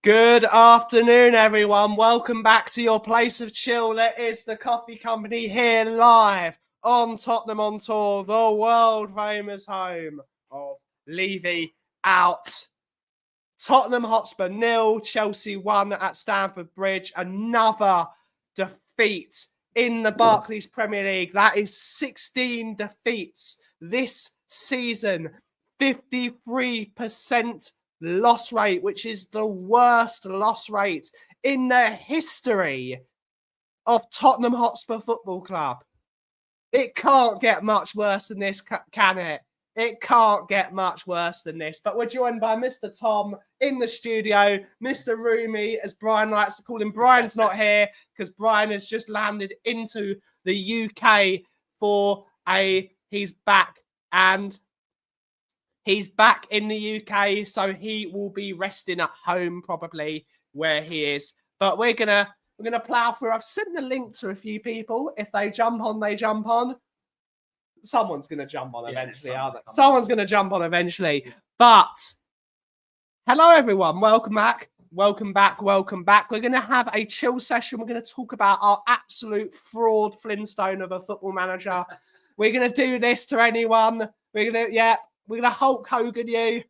Good afternoon, everyone. Welcome back to your place of chill. That is the Coffee Company here live on Tottenham on Tour, the world famous home of Levy out. Tottenham Hotspur 0, Chelsea 1 at Stamford Bridge. Another defeat in the Barclays Premier League. That is 16 defeats this season. 53% loss rate, which is the worst loss rate in the history of Tottenham Hotspur Football Club. It can't get much worse than this, can it? It can't get much worse than this. But we're joined by Mr. Tom in the studio, Mr. Roomy, as Brian likes to call him. Brian's not here because Brian has just landed into the UK he's back in the UK, so he will be resting at home probably where he is. But we're gonna plow through. I've sent the link to a few people. If they jump on, they jump on. Someone's gonna jump on eventually, aren't they? Someone's gonna jump on eventually. But hello everyone, welcome back. Welcome back. We're gonna have a chill session. We're gonna talk about our absolute fraud Flintstone of a football manager. We're gonna do this to anyone. We're gonna Hulk Hogan you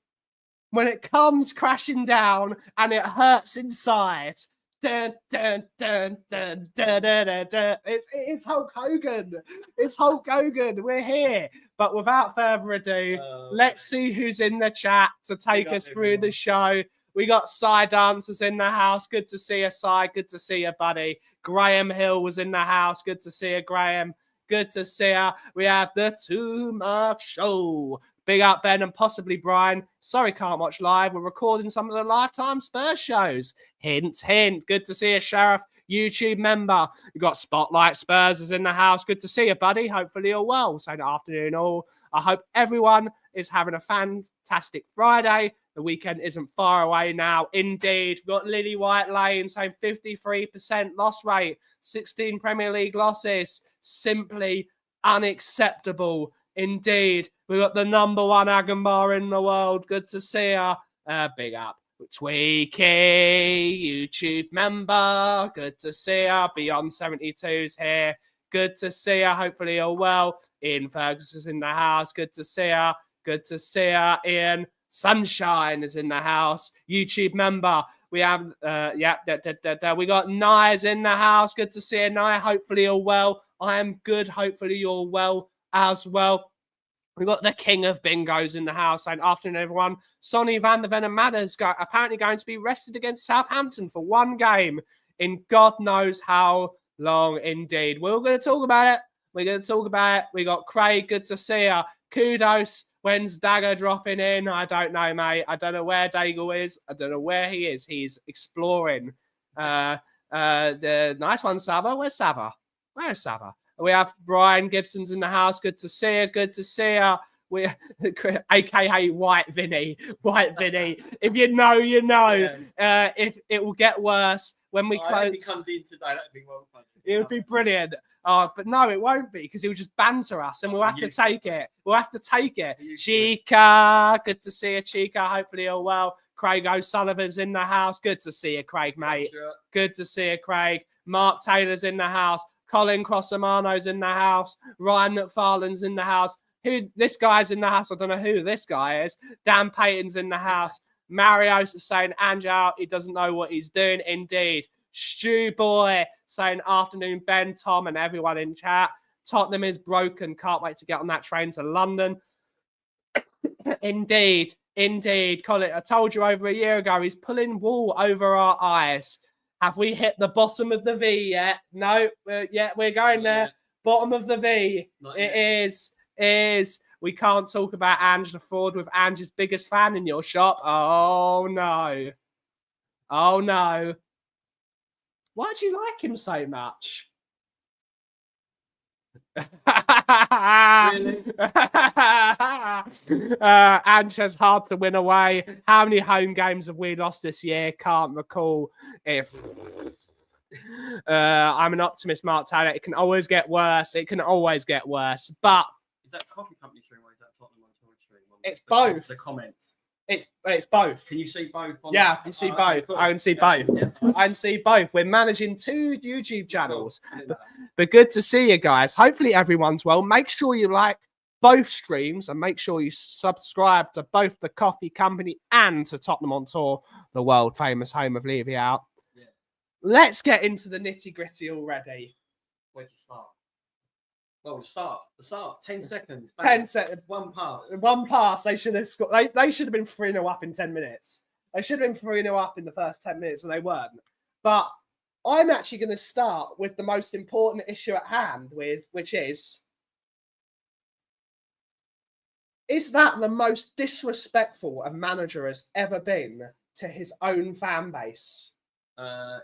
when it comes crashing down and it hurts inside. Dun, dun, dun, dun, dun, dun, dun, dun. It's Hulk Hogan. It's Hulk Hogan. We're here. But without further ado, let's see who's in the chat to take us through the show. We got Side Dancers in the house. Good to see you, Side. Good to see you, buddy. Graham Hill was in the house. Good to see you, Graham. Good to see you. We have the Too Much Show. Big up, Ben, and possibly Brian. Sorry, can't watch live. We're recording some of the Lifetime Spurs shows. Hint, hint. Good to see you, Sheriff. YouTube member. We've got Spotlight Spurs is in the house. Good to see you, buddy. Hopefully you're well. So good afternoon, all. I hope everyone is having a fantastic Friday. The weekend isn't far away now. Indeed. We've got Lily White Lane saying 53% loss rate. 16 Premier League losses. Simply unacceptable. Indeed. We've got the number one Agambar in the world. Good to see her. Big up. Tweaky, YouTube member. Good to see her. Beyond 72's here. Good to see her. Hopefully you're well. Ian Ferguson is in the house. Good to see her. Good to see her. Ian Sunshine is in the house. YouTube member. We have, we got Nia's in the house. Good to see you, Nia. Hopefully you're well. I am good. Hopefully you're well as well. We've got the king of bingos in the house. And afternoon, everyone. Sonny van der Ven and Madders apparently going to be rested against Southampton for one game in God knows how long indeed. We're going to talk about it. We got Craig. Good to see you. Kudos. When's Dagger dropping in? I don't know, mate. I don't know where Daigle is. I don't know where he is. He's exploring. The nice one, Sava. Where's Sava? Where's Sava? We have Brian Gibson's in the house. Good to see you. Good to see you. We, AKA White Vinny. White Vinny. If you know, you know. Yeah. If it will get worse when we close. If he comes in today, that'd be well fun. It would be brilliant. But no, it won't be because he'll just banter us and we'll have to take it. We'll have to take it. Chica. Good to see you, Chica. Hopefully you're well. Craig O'Sullivan's in the house. Good to see you, Craig, mate. Sure. Good to see you, Craig. Mark Taylor's in the house. Colin Crossamano's in the house. Ryan McFarlane's in the house. This guy's in the house. I don't know who this guy is. Dan Payton's in the house. Mario's saying Ange out. He doesn't know what he's doing. Indeed. Stu Boy saying afternoon, Ben, Tom, and everyone in chat. Tottenham is broken. Can't wait to get on that train to London. Indeed. Colin, I told you over a year ago, he's pulling wool over our eyes. Have we hit the bottom of the V yet? No, we're going there. Bottom of the V. It is. We can't talk about Ange the fraud with Ange's biggest fan in your shop. Oh, no. Why do you like him so much? Really? Ange has hard to win away. How many home games have we lost this year? Can't recall. If I'm an optimist, Mark Taylor. It can always get worse. But is that Coffee Company stream or is that Tottenham on Tour stream? It's both. The comments. It's both. Can you see both? Yeah, you see both. Okay, cool. I can see both. Yeah. I can see both. We're managing 2 YouTube channels. Cool. But good to see you guys. Hopefully everyone's well. Make sure you like both streams and make sure you subscribe to both the Kauffie Company and to Tottenham on Tour, the world famous home of Levy Out. Yeah. Let's get into the nitty gritty already. Where'd you start? Well, the start. 10 seconds. 10 seconds. One pass. They should have scored. They should have been 3-0 up in 10 minutes. They should have been 3-0 up in the first 10 minutes, and they weren't. But I'm actually going to start with the most important issue at hand, which is that the most disrespectful a manager has ever been to his own fan base?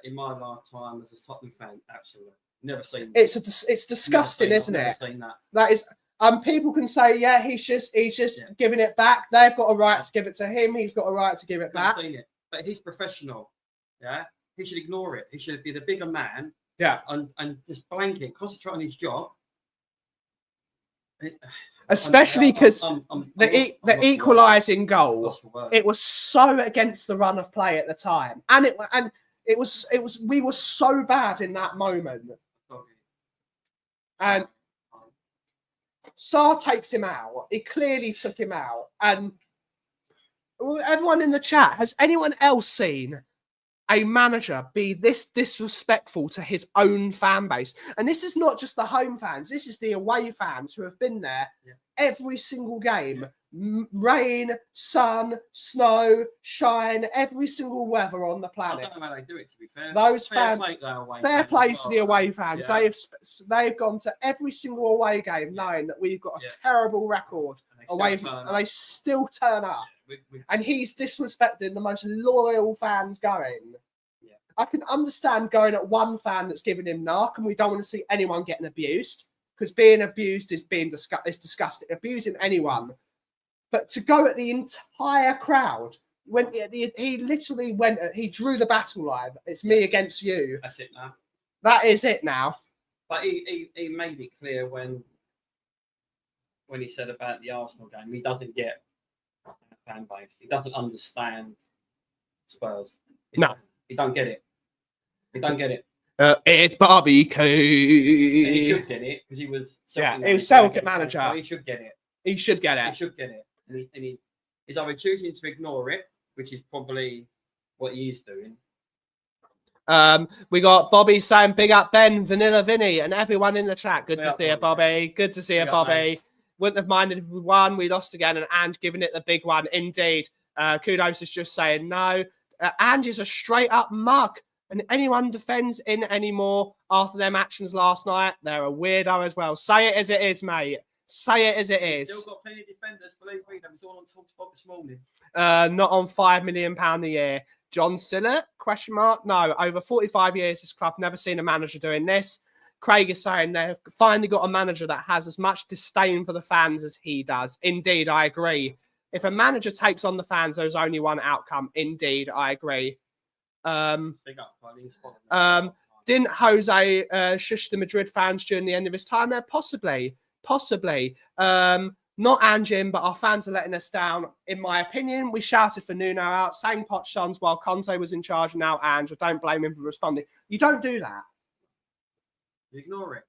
In my lifetime as a Tottenham fan, absolutely. Never seen that. It's disgusting, isn't it? Never seen that. That is. People can say, yeah, he's just giving it back. They've got a right to give it to him. He's got a right to give it back. Seen it. But he's professional. Yeah, he should ignore it. He should be the bigger man. Yeah, and just blanket, concentrate on his job. Especially because the equalising goal, it was so against the run of play at the time, and it was we were so bad in that moment. And Sarr takes him out. He clearly took him out. And everyone in the chat, has anyone else seen a manager be this disrespectful to his own fan base? And this is not just the home fans. This is the away fans who have been there every single game. Rain, sun, snow, shine, every single weather on the planet. I don't know how they do it, to be fair. Those fans, fair play to the away fans. Yeah. They've gone to every single away game knowing that we've got a terrible record away, and they still turn up. And he's disrespecting the most loyal fans going. Yeah. I can understand going at one fan that's giving him narc, and we don't want to see anyone getting abused, because being abused is disgusting. Abusing anyone. But to go at the entire crowd, when he literally he drew the battle line. It's me against you. That's it now. That is it now. But he made it clear when he said about the Arsenal game, he doesn't get a fan base. He doesn't understand Spurs. He don't get it. He don't get it. It's barbecue. And he should get it because he was. He was Celtic manager. So he should get it. He should get it. He should get it. And he's either choosing to ignore it, which is probably what he is doing. We got Bobby saying big up Ben, Vanilla Vinny, and everyone in the chat. Good to see you, Bobby. Good to see you, Bobby. Wouldn't have minded if we won. We lost again, and Ange giving it the big one. Indeed. Kudos is just saying no. Ange is a straight up mug, and anyone defends in anymore after them actions last night, they're a weirdo as well. Say it as it is, mate. Say it as it is. Still got plenty of defenders, believe me. That was all on TalkSport this morning. Not on £5 million a year. John Sillett? Question mark. No, over 45 years, this club never seen a manager doing this. Craig is saying they've finally got a manager that has as much disdain for the fans as he does. Indeed, I agree. If a manager takes on the fans, there's only one outcome. Indeed, I agree. Big up, didn't Jose shush the Madrid fans during the end of his time there? Possibly. Not Ange, but our fans are letting us down. In my opinion, we shouted for Nuno out, sang Poch songs while Conte was in charge, and now Ange. I don't blame him for responding. You don't do that. You ignore it.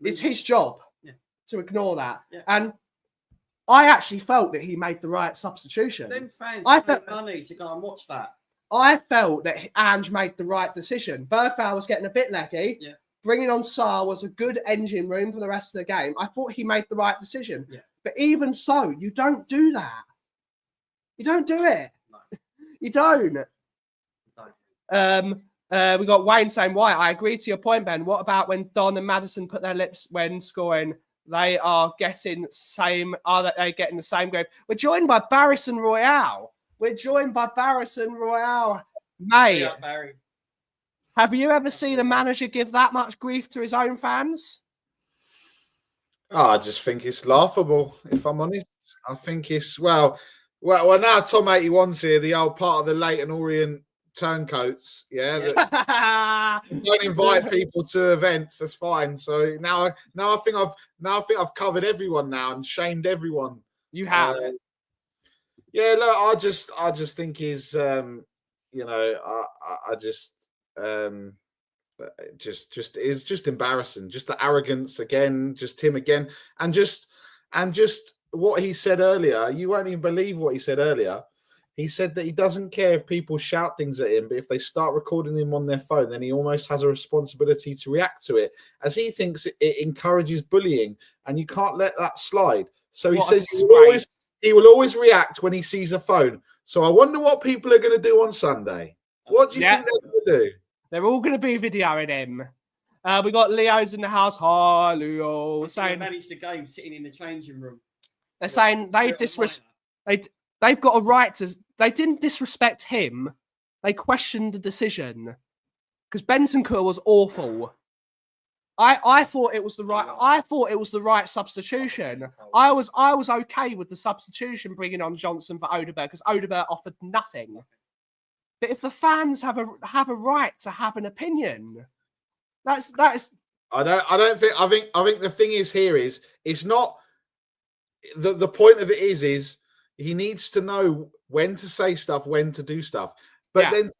It's his job to ignore that. Yeah. And I actually felt that he made the right substitution. Them fans pay money to go and watch that. I felt that Ange made the right decision. Bergvall was getting a bit leggy. Yeah. Bringing on Sarr was a good engine room for the rest of the game. I thought he made the right decision. Yeah. But even so, you don't do that. You don't do it. No. You don't. We got Wayne saying, why? I agree to your point, Ben. What about when Don and Maddison put their lips when scoring? They are getting the same grade. We're joined by Barrison Royale. Mate. Yeah, Barry. Have you ever seen a manager give that much grief to his own fans? Oh, I just think it's laughable, if I'm honest. I think it's, well, now Tom 81's here, the old part of the Leighton Orient turncoats, don't invite people to events, that's fine. So now I think I've covered everyone now and shamed everyone. You have. Yeah, look, I just think he's, you know, I just, it's just embarrassing. Just the arrogance again, just him again, and just what he said earlier. You won't even believe what he said earlier. He said that he doesn't care if people shout things at him, but if they start recording him on their phone, then he almost has a responsibility to react to it, as he thinks it encourages bullying, and you can't let that slide. So he says he will always react when he sees a phone. So I wonder what people are going to do on Sunday. What do you think they're going to do? They're all going to be videoing him. We got Leo's in the house. Hi, Leo. Saying managed the game sitting in the changing room. They're saying they've got a right to. They didn't disrespect him. They questioned the decision because Bentancur was awful. I thought it was the right. I thought it was the right substitution. I was okay with the substitution, bringing on Johnson for Odegaard, because Odegaard offered nothing. But if the fans have a right to have an opinion, that is. I think the thing is here is it's not the point of it is he needs to know when to say stuff, when to do stuff. But then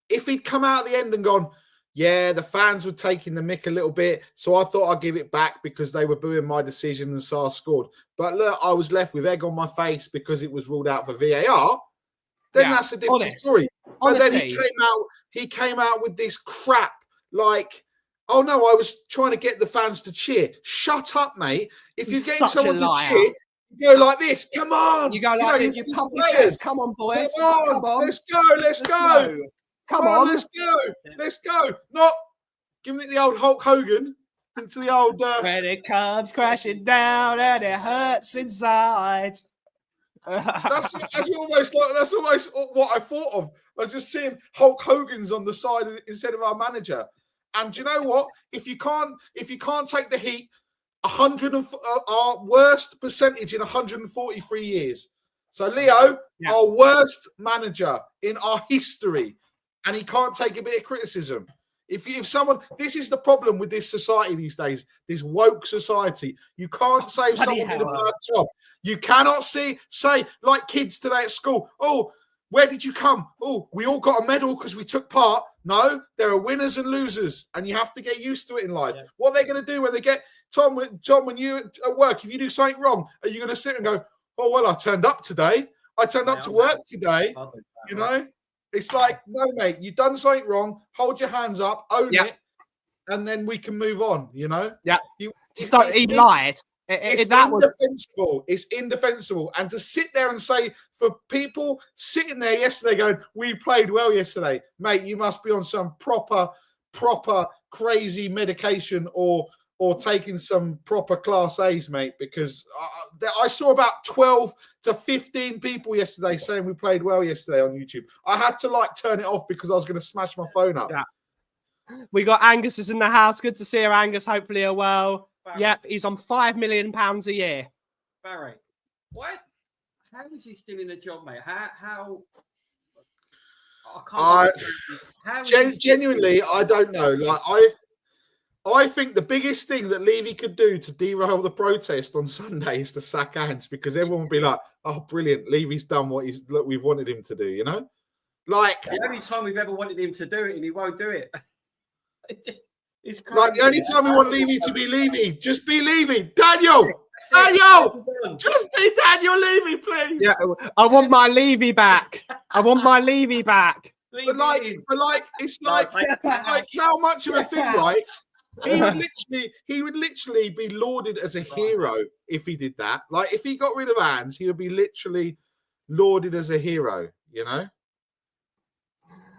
if he'd come out at the end and gone, yeah, the fans were taking the mick a little bit, so I thought I'd give it back because they were booing my decision and Sarr scored. But look, I was left with egg on my face because it was ruled out for VAR. Then that's a different story. But then he came out with this crap like, oh no, I was trying to get the fans to cheer. Shut up, mate. If you're getting someone to cheer, you go like this. Come on. You go like this. You pump your chest. Come on, boys. Come on. Let's go. Let's go. Come on. Let's go. Let's go. Not giving it the old Hulk Hogan into the old. When it comes crashing down and it hurts inside. That's almost what I thought of. I was just seeing Hulk Hogan's on the side instead of our manager. And do you know what? If you can't take the heat, our worst percentage in 143 years. So Leo, our worst manager in our history, and he can't take a bit of criticism. If someone, this is the problem with this society these days, this woke society. You can't say someone did a bad job. You cannot say like kids today at school. Oh, where did you come? Oh, we all got a medal because we took part. No, there are winners and losers, and you have to get used to it in life. Yeah. What are they going to do when they get Tom? When you at work, if you do something wrong, are you going to sit and go, "Oh well, I turned up today. I turned up to work today." You know, it's like, no, mate, you've done something wrong. Hold your hands up, own it, and then we can move on. You know, he lied. It's indefensible. It's indefensible. And to sit there and say, for people sitting there yesterday going, we played well yesterday, mate, you must be on some proper crazy medication or taking some proper class A's, mate, because I saw about 12 to 15 people yesterday saying we played well yesterday on YouTube. I had to turn it off because I was going to smash my phone up. Yeah. We got Angus is in the house. Good to see you, Angus. Hopefully you're well. Barry. Yep, he's on £5 million a year. Barry, what? How is he still in a job, mate? How? I can't. Genuinely, I don't know. I think the biggest thing that Levy could do to derail the protest on Sunday is to sack Ange, because everyone would be like, "Oh, brilliant! Levy's done what we've wanted him to do." You know, the only time we've ever wanted him to do it, and he won't do it. It's crazy. The only time we want Levy to be Levy, just be Levy. Daniel, just be Daniel Levy, please. Yeah, I want my Levy back. I want my Levy back. But it's like how much of a thing, right? He would literally be lauded as a hero if he did that. Like, if he got rid of Ange, he would be literally lauded as a hero, you know?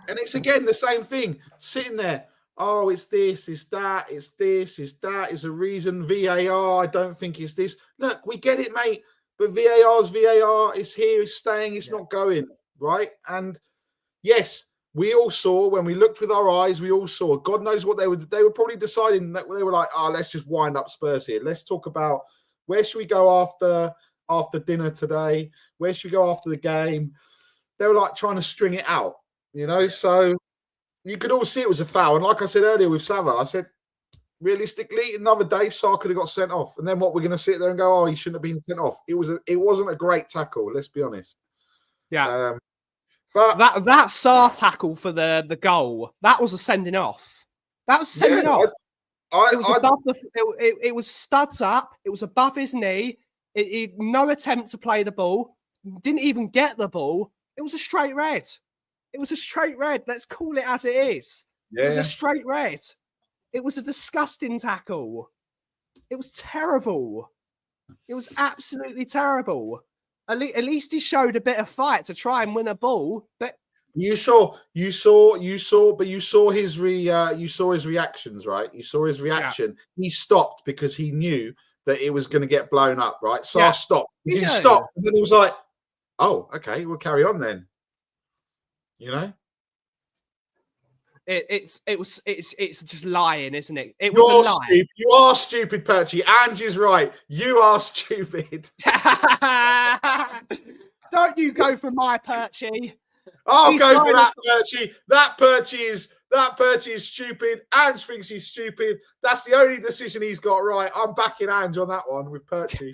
And it's again the same thing, sitting there. Oh, it's this, it's that, it's this, it's that, it's a reason. VAR, I don't think it's this. Look, we get it, mate. But VAR's VAR. It's here, it's staying, it's not going, right? And yes, we all saw, when we looked with our eyes, we all saw. God knows what they were probably deciding. That they were like, let's just wind up Spurs here. Let's talk about where should we go after dinner today? Where should we go after the game? They were like trying to string it out, you know? So you could all see it was a foul. And like I said earlier with Sava, I said, realistically, another day, Sarr could have got sent off. And then what, we're going to sit there and go, he shouldn't have been sent off. It wasn't a great tackle, let's be honest. Yeah. But that Sarr tackle for the goal, that was a sending off. That was sending off. It was above it was studs up. It was above his knee. No attempt to play the ball. Didn't even get the ball. It was a straight red. It was a straight red. Let's call it as it is. It was a straight red. It was a disgusting tackle. It was terrible. It was absolutely terrible. At least he showed a bit of fight to try and win a ball. But you saw his reactions, right? You saw his reaction. Yeah. He stopped because he knew that it was going to get blown up, right? So I stopped. He stopped, and then he was like, "Oh, okay, we'll carry on then." You know, it's just lying, isn't it? It was a lie. Stupid. You are stupid, Perchy. Ange is right. You are stupid. Don't you go for my Perchy. I'll go for that Perchy. That Perchy is stupid. Ange thinks he's stupid. That's the only decision he's got right. I'm backing Ange on that one with Perchy.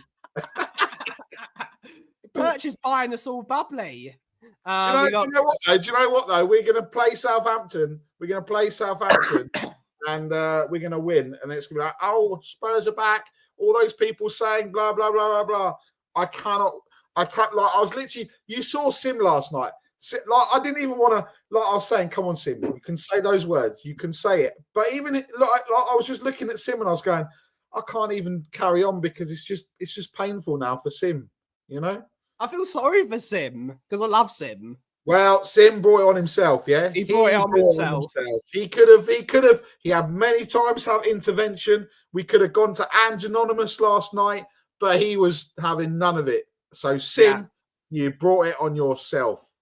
Perchy's buying us all bubbly. Do you know what though? We're going to play Southampton. And we're going to win. And it's going to be like, oh, Spurs are back. All those people saying blah, blah, blah, blah, blah. I can't, like, I was literally, you saw Sim last night. Like, I didn't even want to, like, I was saying, come on, Sim, you can say those words. You can say it. But even, like I was just looking at Sim and I was going, I can't even carry on because it's just painful now for Sim, you know? I feel sorry for Sim because I love Sim. Well, Sim brought it on himself, yeah? He brought it on himself. He had many times have intervention. We could have gone to Ange Anonymous last night, but he was having none of it. So, Sim, you brought it on yourself.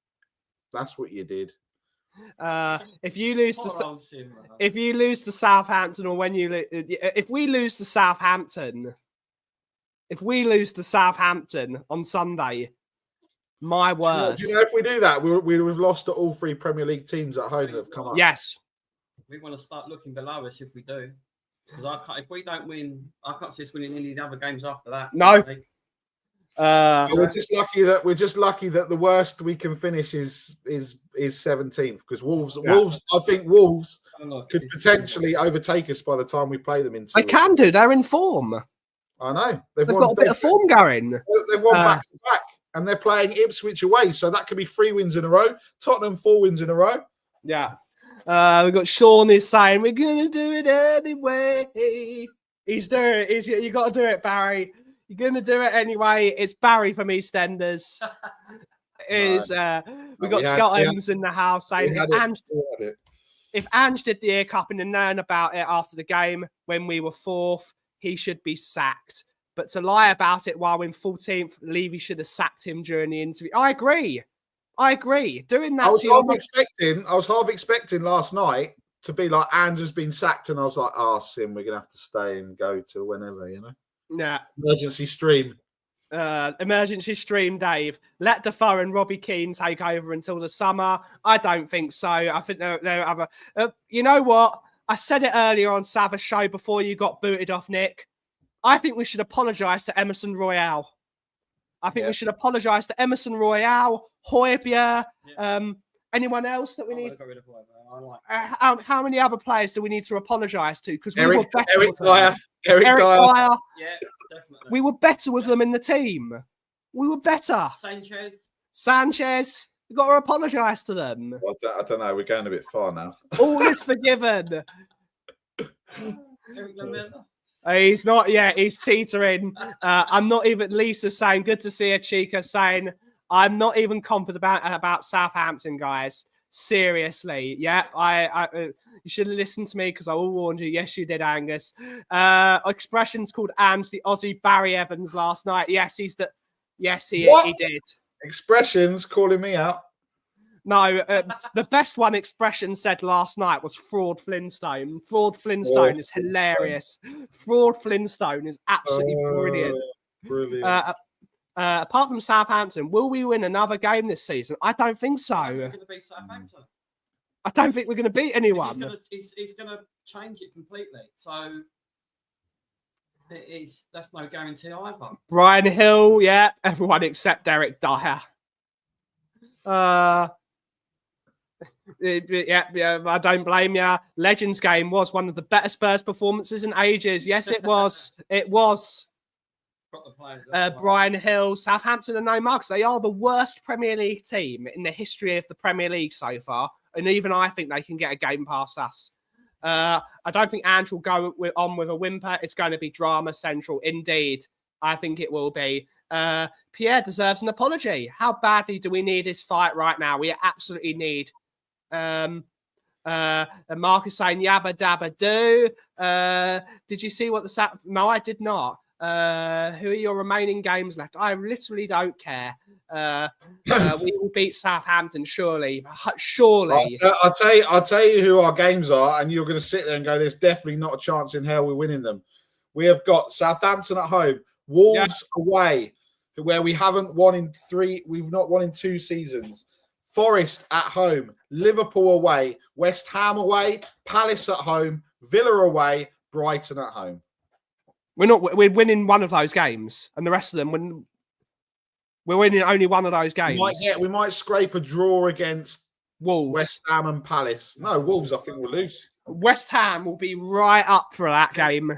That's what you did. If you lose to Southampton, or if we lose to Southampton, on Sunday, my word. Do you know if we do that, we would have lost to all three Premier League teams at home that have come up. Yes. We want to start looking below us if we do. Because if we don't win, I can't see us winning any of the other games after that. No. We're just lucky that the worst we can finish is 17th, because Wolves. I think Wolves could potentially overtake us by the time we play them in 2 weeks. They can do. They're in form. I know. They've got a bit of form going. They've won back to back, and they're playing Ipswich away, so that could be 3 wins in a row. Tottenham 4 wins in a row. Yeah. We've got Sean is saying we're gonna do it anyway. He's doing it. You got to do it, Barry. You're going to do it anyway. It's Barry from EastEnders. We got Scott Ems in the house saying if Ange did the ear cupping and known about it after the game when we were 4th, he should be sacked. But to lie about it while in 14th, Levy should have sacked him during the interview. I agree. Doing that. I was half expecting last night to be like, Ange has been sacked, and I was like, Sim, we're going to have to stay and go to whenever, you know? Yeah. Emergency stream, Dave. Let Defoe and Robbie Keane take over until the summer. I don't think so. I think they're other. You know what? I said it earlier on Sav's show before you got booted off, Nick. I think we should apologise to Emerson Royale. We should apologise to Emerson Royale, Højbjerg, anyone else that we need. How many other players do we need to apologise to? Because we were better with them. Eric Dyer. Yeah, definitely. We were better with them in the team. We were better. Sanchez. We've got to apologise to them. I don't know. We're going a bit far now. All is forgiven. Eric Lamela. He's not yet. He's teetering. I'm not even. Lisa saying, good to see a Chica saying, I'm not even confident about Southampton, guys. Seriously. Yeah, you should have listened to me because I will warn you. Yes, you did, Angus. Expressions called Ange the Aussie Barry Evans last night. Yes, he did. Expressions calling me out. No, the best one Expression said last night was Fraud Flintstone. Fraud Flintstone is hilarious. Fraud Flintstone is absolutely brilliant. Brilliant. Apart from Southampton, will we win another game this season? I don't think so. We're going to beat Southampton. I don't think we're going to beat anyone. He's going to change it completely. So that's no guarantee either. Brian Hill, yeah. Everyone except Eric Dyer. Yeah, I don't blame you. Legends game was one of the better Spurs performances in ages. Yes, it was. It was. Brian Hill, Southampton, and no marks. They are the worst Premier League team in the history of the Premier League so far, and even I think they can get a game past us. I don't think Ange will go on with a whimper. It's going to be drama central, indeed. I think it will be. Pierre deserves an apology. How badly do we need his fight right now? We absolutely need. And Mark is saying yabba dabba do. Did you see what the No, I did not. Who are your remaining games left? I literally don't care. We will beat Southampton, surely. Surely. I'll tell you who our games are, and you're going to sit there and go, "There's definitely not a chance in hell we're winning them." We have got Southampton at home, Wolves away, where we haven't won in 3. We've not won in 2 seasons. Forest at home, Liverpool away, West Ham away, Palace at home, Villa away, Brighton at home. We're winning one of those games, and the rest of them we're winning only one of those games. We might scrape a draw against Wolves, West Ham, and Palace. No, Wolves, I think we'll lose. West Ham will be right up for that game.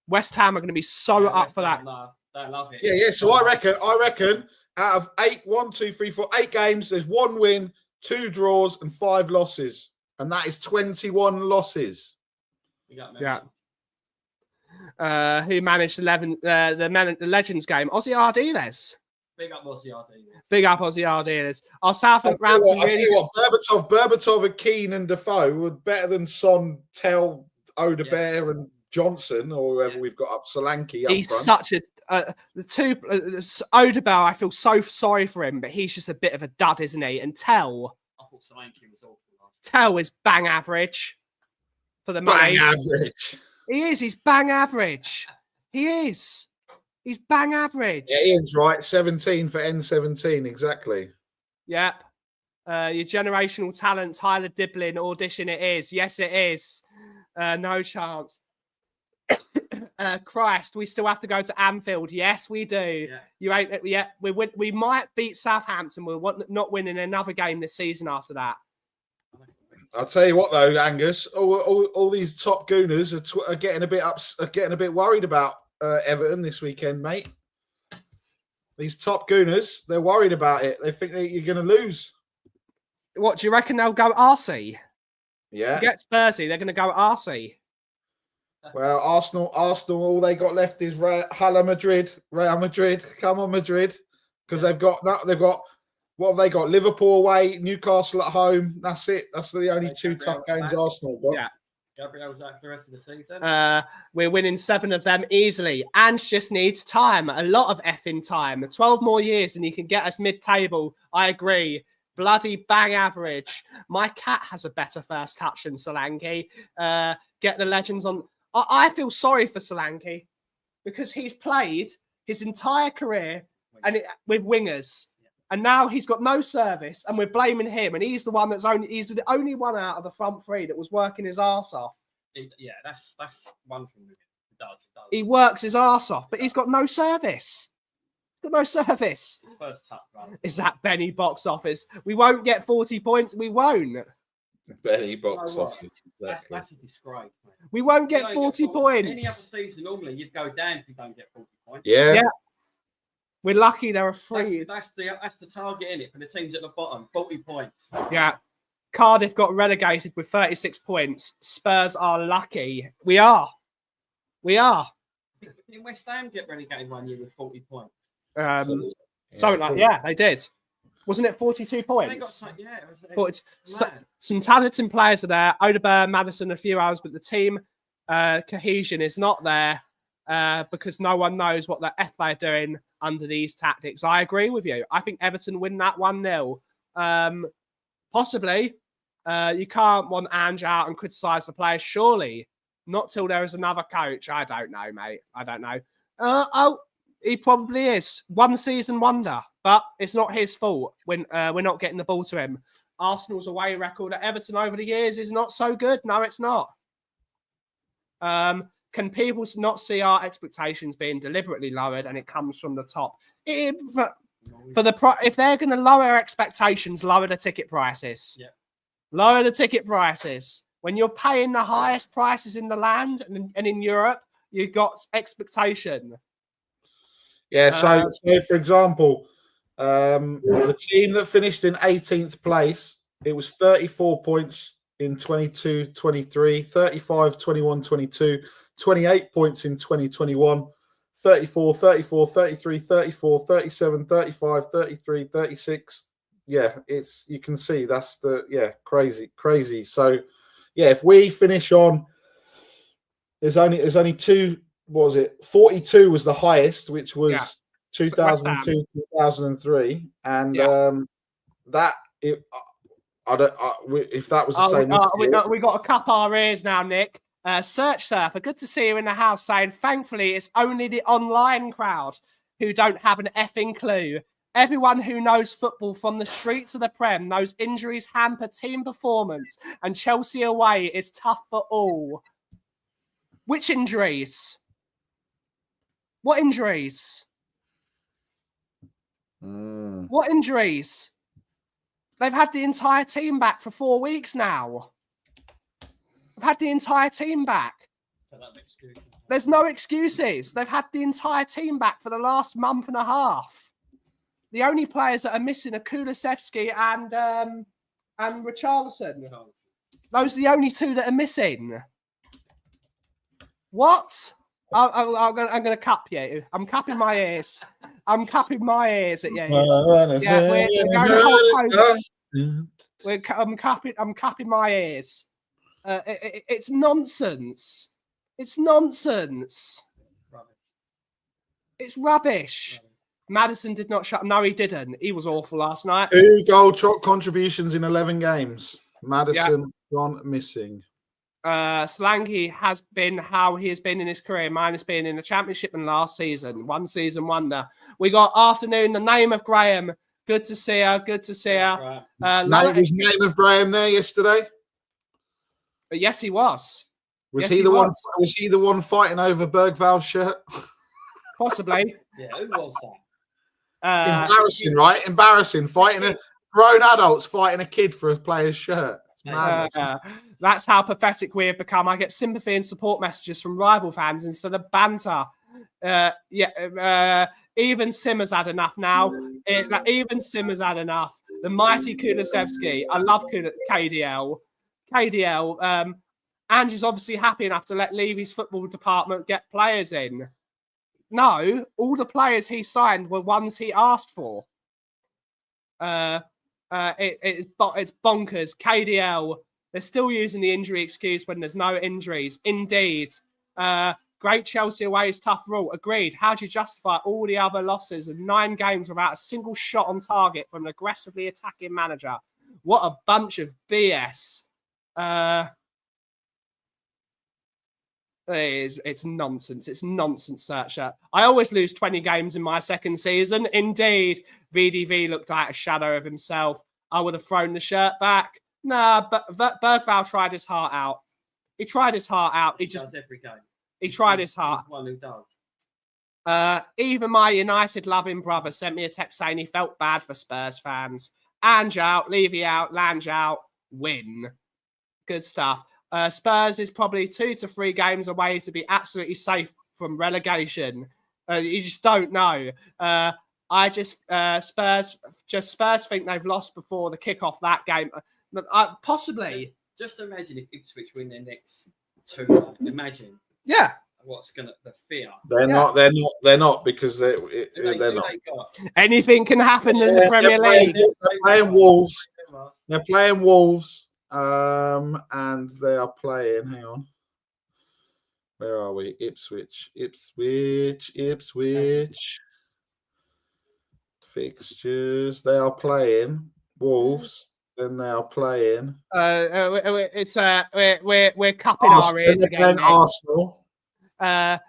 West Ham are going to be so up for that. No, they love it. Yeah. So I reckon out of 8 games, there's 1 win, 2 draws, and 5 losses, and that is 21 losses. Yeah. Who managed the Legends game? Ozzy Ardiles. Big up Ozzy Ardiles. Big up Ozzy Ardiles. Our Southampton I'll tell you what, Berbatov and Keane and Defoe were better than Son, Tell, Odebear and Johnson, or whoever we've got up. Solanke up He's front. such a... the two... Odebear, I feel so sorry for him, but he's just a bit of a dud, isn't he? And Tell... I thought Solanke was awful. Tell is bang average for the money. Bang average. He is. He's bang average. He is. He's bang average. Yeah, Ian's right. 17 for N17, exactly. Yep. Your generational talent, Tyler Diblin audition. It is. Yes, it is. No chance. Christ, we still have to go to Anfield. Yes, we do. Yeah. You ain't. Yeah, we might beat Southampton. We're not winning another game this season after that. I'll tell you what, though, Angus, all these top gooners are getting a bit worried about Everton this weekend, mate. These top gooners, they're worried about it. They think that you're going to lose. What do you reckon they'll go RC? Yeah. Get Spursy, they're going to go RC. Well, Arsenal, all they got left is Real Madrid. Come on, Madrid, because they've got. What have they got? Liverpool away, Newcastle at home. That's it. That's the only 2 tough games Arsenal got. Yeah. Gabriel's out for the rest of the season. We're winning 7 of them easily. Ange just needs time. A lot of effing time. 12 more years and he can get us mid-table. I agree. Bloody bang average. My cat has a better first touch than Solanke. Get the Legends on. I feel sorry for Solanke because he's played his entire career with wingers. And now he's got no service, and we're blaming him. And he's the one he's the only one out of the front 3 that was working his arse off. Yeah, that's one thing. It does. He works his arse off, but he's got no service. He's got no service. His first touch, right? Is that Benny box office? We won't get 40 points. We won't. Benny box office. Exactly. That's a disgrace. Man. We won't get 40 points. Any other season, normally you'd go down if you don't get 40 points. Yeah. We're lucky there are 3. That's the target in it for the teams at the bottom. 40 points. Yeah. Cardiff got relegated with 36 points. Spurs are lucky. We are. Did West Ham get relegated one year with 40 points? Something like they did. Wasn't it 42 points? They got some talented players are there. Odebear, Madison, a few hours, but the team cohesion is not there because no one knows what the F they're doing under these tactics. I agree with you. I think Everton win that 1-0. Possibly. You can't want Ange out and criticise the players, surely. Not till there is another coach. I don't know, mate. I don't know. He probably is. One season wonder, but it's not his fault when we're not getting the ball to him. Arsenal's away record at Everton over the years is not so good. No, it's not. Can people not see our expectations being deliberately lowered and it comes from the top? If they're going to lower expectations, lower the ticket prices. Yeah. Lower the ticket prices. When you're paying the highest prices in the land and in Europe, you've got expectation. Yeah. So for example, the team that finished in 18th place, it was 34 points in 22-23, 35, 21-22, 28 points in 2021, 34, 34, 33, 34, 37, 35, 33, 36. Yeah, you can see that's crazy. So yeah, if we finish on, there's only two, what was it? 42 was the highest, which was 2002, 2003. And if that was the same. We got to cup our ears now, Nick. Search Surfer, good to see you in the house, saying, thankfully, it's only the online crowd who don't have an effing clue. Everyone who knows football from the streets of the Prem knows injuries hamper team performance, and Chelsea away is tough for all. Which injuries? What injuries? What injuries? They've had the entire team back for 4 weeks now. They've had the entire team back. There's no excuses. They've had the entire team back for the last month and a half. The only players that are missing are Kulusevski and Richarlison. Those are the only two that are missing. What? I'm going to cup you. I'm cupping my ears. I'm cupping my ears at you. I'm cupping my ears. It's nonsense. It's nonsense. It's rubbish. Madison did not shut. No, he didn't. He was awful last night. 2 goal contributions in 11 games. Madison gone missing. Slanky has been how he has been in his career, minus being in the Championship and last season. 1 season wonder. We got afternoon, the name of Graham. Good to see her. Good to see her. Was name of Graham there yesterday? Yes, he was. Was he the one fighting over Bergval's shirt? Possibly. Yeah, who was that? Embarrassing, right? Embarrassing. Grown adults fighting a kid for a player's shirt. That's how pathetic we have become. I get sympathy and support messages from rival fans instead of banter. Even Simmer's had enough now. Even Simmer's had enough. The mighty Kulusevski. I love KDL. KDL. Ange is obviously happy enough to let Levy's football department get players in. No, all the players he signed were ones he asked for. It's bonkers. KDL, they're still using the injury excuse when there's no injuries. Indeed. Great Chelsea away is tough rule. Agreed. How do you justify all the other losses of 9 games without a single shot on target from an aggressively attacking manager? What a bunch of BS. It's nonsense. It's nonsense, Searcher. I always lose 20 games in my second season. Indeed, VDV looked like a shadow of himself. I would have thrown the shirt back. Nah, but Bergval tried his heart out. He tried his heart out. He does every game. He tried his heart. He's one who does. Even my United loving brother sent me a text saying he felt bad for Spurs fans. Ange out, Levy out, Lange out, win. Good stuff. Spurs is probably 2 to 3 games away to be absolutely safe from relegation. You just don't know. Spurs think they've lost before the kickoff that game. Possibly. Just imagine if Ipswich win their next 2. Imagine. Yeah. What's the fear? They're not because they're not. Anything can happen in the Premier League. They're playing Wolves. They're playing Wolves. And they are playing. Hang on. Where are we? Ipswich. Fixtures. They are playing Wolves. Then they are playing. We're cupping our ears again. Arsenal. But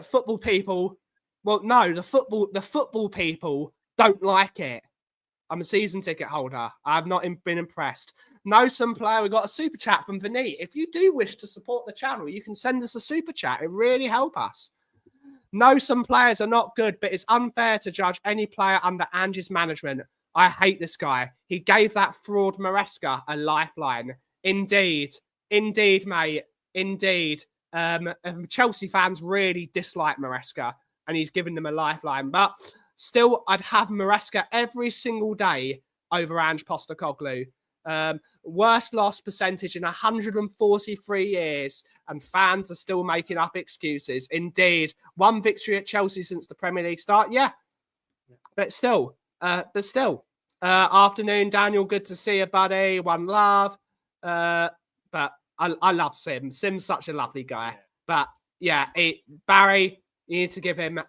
football people. Well, no, the football people don't like it. I'm a season ticket holder. I've not been impressed. Know some player. We got a super chat from Vinny. If you do wish to support the channel, you can send us a super chat. It really help us. No, some players are not good, but it's unfair to judge any player under Ange's management. I hate this guy. He gave that fraud Maresca a lifeline. Indeed, mate. Indeed. Chelsea fans really dislike Maresca, and he's given them a lifeline. But still, I'd have Maresca every single day over Ange Postecoglou. Worst loss percentage in 143 years, and fans are still making up excuses. Indeed, one victory at Chelsea since the Premier League start. Yeah, but still. Afternoon, Daniel. Good to see you, buddy. One love. But I love Sim. Sim's such a lovely guy. But yeah, Barry, you need to give him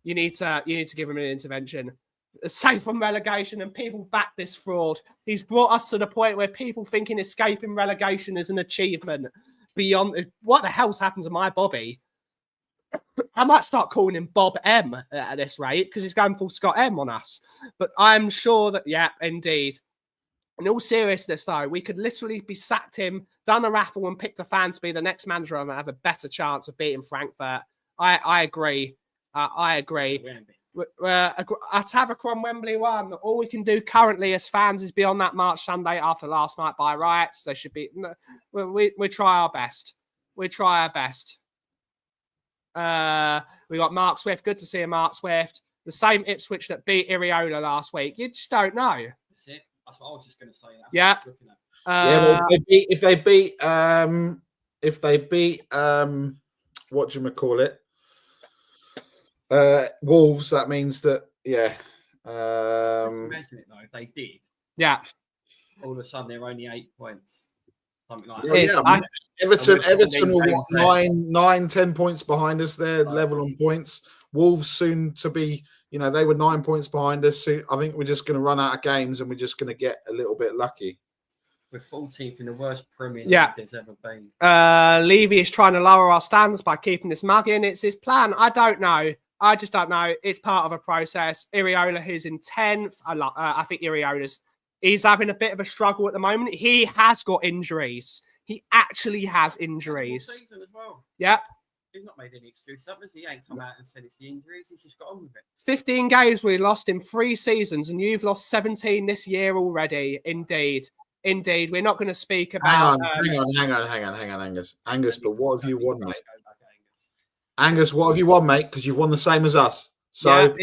you need to give him an intervention. Safe from relegation, and people back this fraud. He's brought us to the point where people thinking escaping relegation is an achievement beyond. What the hell's happened to my Bobby? I might start calling him Bob M at this rate because he's going full Scott M on us. But I'm sure that, yeah, indeed. In all seriousness, though, we could literally be sacked him, done a raffle, and picked a fan to be the next manager and have a better chance of beating Frankfurt. I agree. I agree. At Tavakron on Wembley 1, all we can do currently as fans is be on that March Sunday after last night by rights. There should be. We try our best. We try our best. We got Mark Swift. Good to see you, Mark Swift. The same Ipswich that beat Iriola last week. You just don't know. That's it. That's what I was just going to say. Yeah. If they beat what do you call it? Wolves, that means that imagine it though, if they did, all of a sudden they're only 8 points, something like that. Everton were what, 10 points behind us. They're level on points. Wolves soon to be, they were 9 points behind us. So I think we're just going to run out of games and we're just going to get a little bit lucky. We're 14th in the worst Premier League there's ever been. Levy is trying to lower our standards by keeping this mug in. It's his plan. I don't know. I just don't know. It's part of a process. Iriola, who's in 10th. I think he's having a bit of a struggle at the moment. He has got injuries. He actually has injuries. Season as well. Yep. He's not made any excuses. He ain't come out and said it's the injuries. He's just got on with it. 15 games we lost in 3 seasons, and you've lost 17 this year already. Indeed. We're not going to speak about... Hang on, Angus. Angus, but what have you won, mate? Angus, what have you won, mate? Because you've won the same as us. So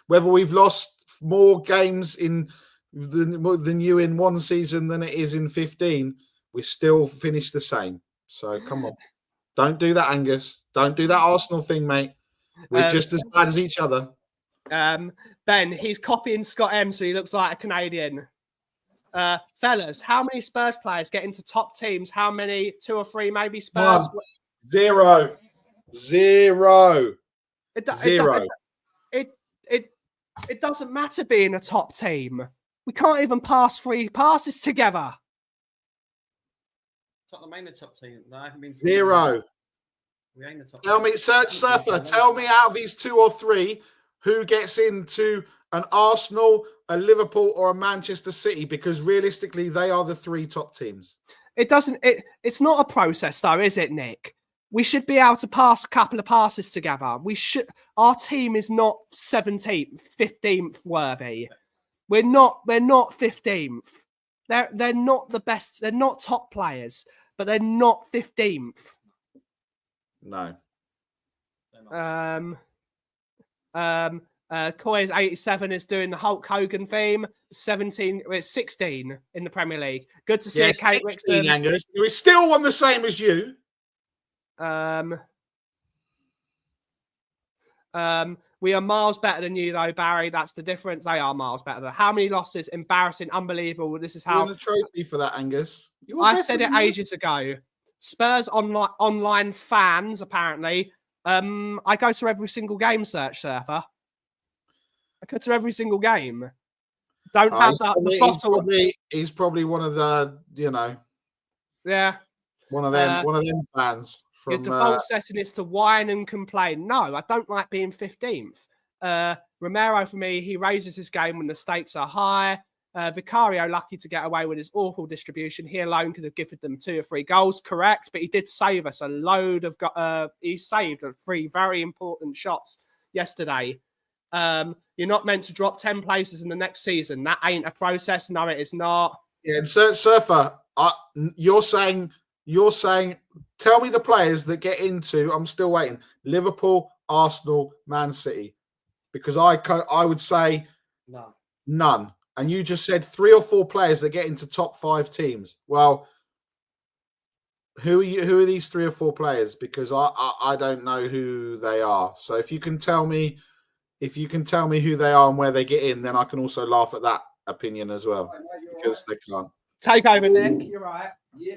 whether we've lost more games than you in 1 season than it is in 15, we still finished the same. So come on. Don't do that, Angus. Don't do that Arsenal thing, mate. We're just as bad as each other. Ben, he's copying Scott M, so he looks like a Canadian. Fellas, how many Spurs players get into top teams? How many? 2 or 3 maybe Spurs? 0. It doesn't matter being a top team. We can't even pass 3 passes together. Tottenham ain't the top team. No, I haven't been 0. We ain't the top Tell me, Surfer, tell me out of these 2 or 3 who gets into an Arsenal, a Liverpool, or a Manchester City, because realistically they are the 3 top teams. It's not a process though, is it, Nick? We should be able to pass a couple of passes together. Our team is not 17th, 15th worthy. We're not 15th. They're not the best. They're not top players, but they're not 15th. No. Coy's 87 is doing the Hulk Hogan theme. 17, it's 16 in the Premier League. Good to see Kate Wixton. We still won the same as you. We are miles better than you, though, Barry. That's the difference. They are miles better. How many losses? Embarrassing, unbelievable. This is how. You won a trophy for that, Angus. I said it ages ago. Spurs online fans, apparently. I go to every single game, Surfer. I go to every single game. Don't have the bottle. He's probably one of the, Yeah. One of them fans. Your default setting is to whine and complain. No, I don't like being 15th. Romero, for me, he raises his game when the stakes are high. Vicario lucky to get away with his awful distribution. He alone could have given them 2 or 3 goals, correct? But he did save us a load of. He saved 3 very important shots yesterday. You're not meant to drop 10 places in the next season. That ain't a process. No, it is not. Yeah, and Surfer, you're saying. Tell me the players that get into. I'm still waiting. Liverpool, Arsenal, Man City, because I would say none. And you just said 3 or 4 players that get into top 5 teams. Well, who are these 3 or 4 players? Because I don't know who they are. So if you can tell me who they are and where they get in, then I can also laugh at that opinion as well. Because they can't. Take over, Nick. You're right. Yeah.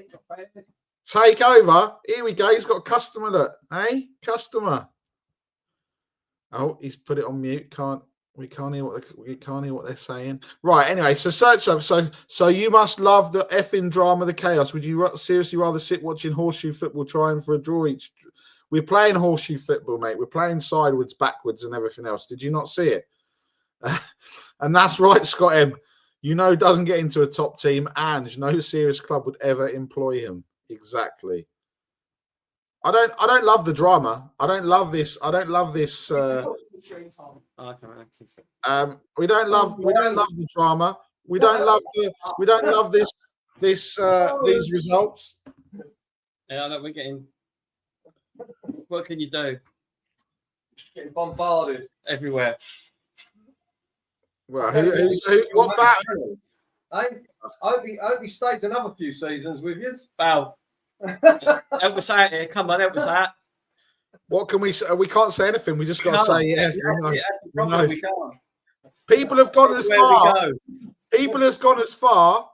Take over. Here we go. He's got a customer. Look, hey, customer. Oh, he's put it on mute. We can't hear what they're saying. Right. Anyway, so you must love the effing drama, the chaos. Would you seriously rather sit watching horseshoe football, trying for a draw each? We're playing horseshoe football, mate. We're playing sideways, backwards, and everything else. Did you not see it? And that's right, Scott M. Doesn't get into a top team. Ange, no serious club would ever employ him. Exactly. I don't love the drama. I don't love this. We don't love the drama. We don't love these results. Yeah, look, we're getting. What can you do? Getting bombarded everywhere. Well, what fact? I hope he stayed another few seasons with you. Wow. Help us out here. Come on, help us out. What can we say? We can't say anything. We just got to say, yeah. We can't. People have gone as far. People have gone as far.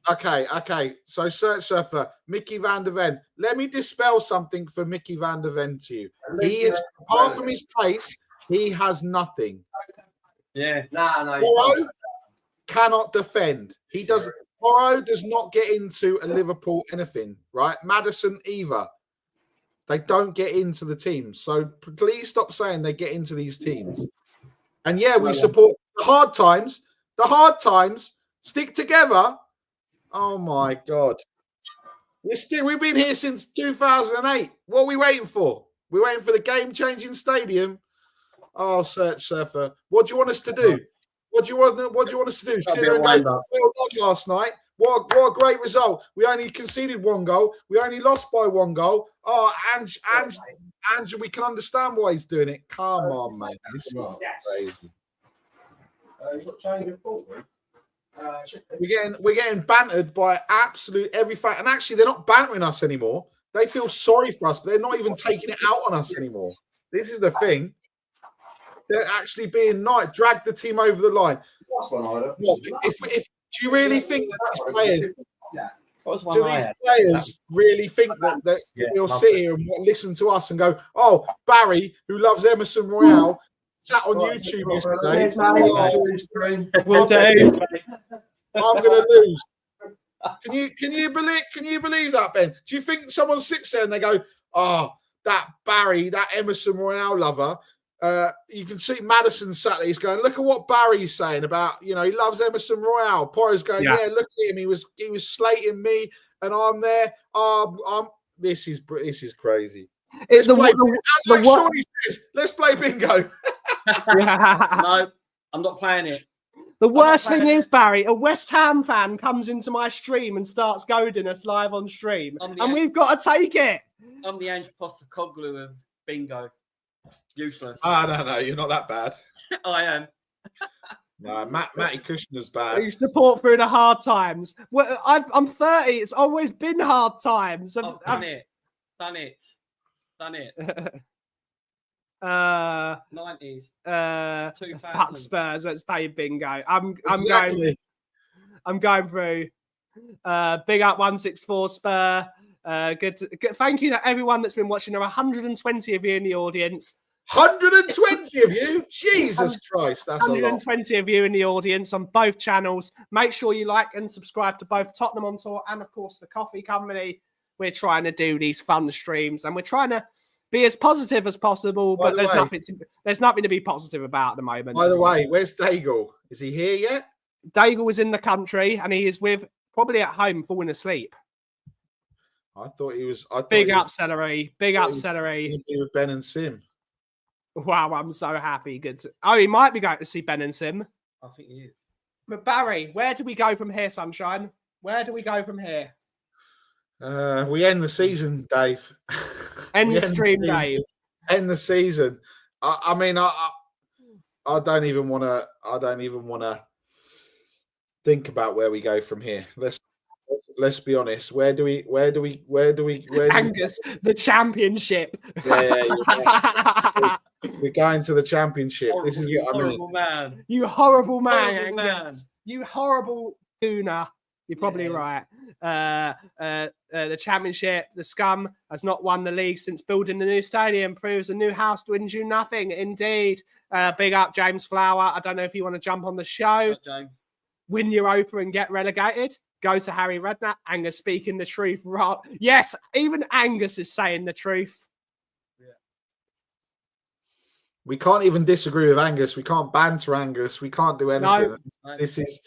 Okay. So search surfer, Mickey van der Ven. Let me dispel something for Mickey van der Ven to you. He is, apart from his pace, he has nothing. Yeah. No. Porro cannot defend. He doesn't. Porro does not get into a Liverpool anything, right? Maddison either. They don't get into the teams. So please stop saying they get into these teams. And yeah, we support the hard times. The hard times stick together. Oh my God. We've been here since 2008. What are we waiting for? We're waiting for the game-changing stadium. Oh, search surfer. What do you want us to do? What do you want us to do? Sit there and go, well done last night. What a great result. We only conceded 1 goal. We only lost by 1 goal. Oh, Ange, we can understand why he's doing it. Come on, mate. This is crazy. You've got change of thought, We're getting bantered by absolute every fact. And actually, they're not bantering us anymore. They feel sorry for us, but they're not even taking it out on us anymore. This is the thing. They're actually being nice, drag the team over the line. If do you really think that these players really think that they'll sit here and listen to us and go, oh, Barry, who loves Emerson Royale, sat on YouTube yesterday. I'm going to lose. Can you believe that, Ben? Do you think someone sits there and they go, oh, that Barry, that Emerson Royale lover? You can see Maddison sat there. He's going, look at what Barry's saying about, he loves Emerson Royale. Porro's going, yeah, look at him. He was slating me, and I'm there. This is crazy. Let's play bingo. No, I'm not playing it. The worst thing is, Barry, a West Ham fan comes into my stream and starts goading us live on stream, and we've got to take it. I'm the Ange Postecoglou of bingo. Useless. No, you're not that bad. I am. No, Matty Kushner's bad. You support through the hard times. Well, I'm 30. It's always been hard times. I've done it. 90s. 2000. Spurs. Let's play bingo. I'm going through. Big up 164 Spur. Good. Thank you to everyone that's been watching. There are 120 of you in the audience. 120 of you? Jesus Christ, that's 120 of you in the audience on both channels. Make sure you like and subscribe to both Tottenham on Tour and, of course, the Kauffie Company. We're trying to do these fun streams, and we're trying to be as positive as possible, By but the there's nothing to be positive about at the moment. By the way, where's Daigle? Is he here yet? Daigle is in the country and he is probably at home falling asleep. I thought he was. Big up, Celery. Big up, He Celery. with Ben and Sim. Wow, I'm so happy. Good. He might be going to see Ben and Sim. I think he is. But Barry, where do we go from here, Sunshine? Where do we go from here? We end the season, Dave. End the stream, Dave. End the season. I mean, I don't even want to. I don't even want to think about where we go from here. Let's be honest. Where do we? Angus, the championship. Yeah. We're going to the championship. Horrible, this is you what I mean. horrible man. You horrible man, Horrible Angus. man. You horrible gooner. You're probably right. The championship, the scum, has not won the league since building the new stadium. Proves a new house wins you nothing. Indeed. Big up, James Flower. I don't know if you want to jump on the show. Win Europa and get relegated. Go to Harry Redknapp. Angus speaking the truth. Yes, even Angus is saying the truth. We can't even disagree with Angus. We can't banter Angus. We can't do anything. No. This is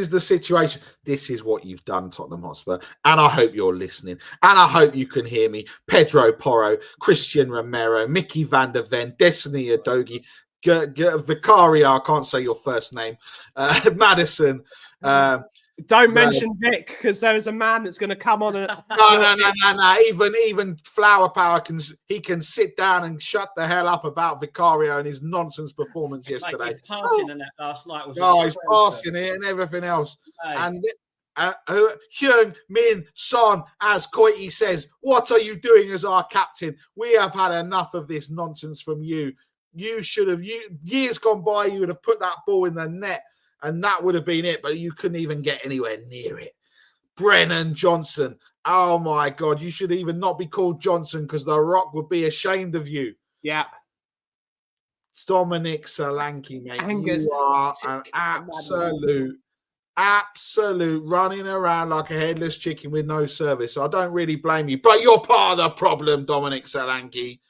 the situation. This is what you've done, Tottenham Hotspur. And I hope you're listening. And I hope you can hear me. Pedro Porro, Christian Romero, Mickey van der Ven, Destiny Adogi, Vicaria, I can't say your first name, Madison. Don't mention Vic, because there is a man that's going to come on. No. Even Flower Power can sit down and shut the hell up about Vicario and his nonsense performance yesterday. His passing in that last night was. He's passing it and everything else. Hey. And Hyun Min Son, as Koiti says, what are you doing as our captain? We have had enough of this nonsense from you. You should have. Years gone by, you would have put that ball in the net. And that would have been it, but you couldn't even get anywhere near it. Brennan Johnson. Oh, my God. You should even not be called Johnson because The Rock would be ashamed of you. Yeah. Dominic Solanke, mate. Angus, you are an absolute running around like a headless chicken with no service. So I don't really blame you. But you're part of the problem, Dominic Solanke.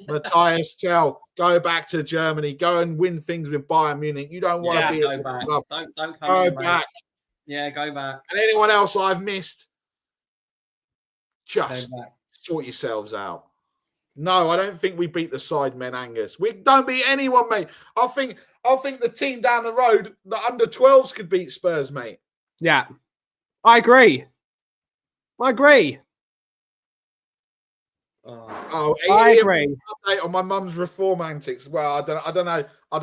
Matthias Tell, go back to Germany. Go and win things with Bayern Munich. You don't want to be at this club. Don't come go in, back. Mate. Yeah, go back. And anyone else I've missed, just sort yourselves out. No, I don't think we beat the side men, Angus. We don't beat anyone, mate. I think the team down the road, the under-12s could beat Spurs, mate. Yeah. I agree. I agree. Update on my mum's reform antics. Well, I don't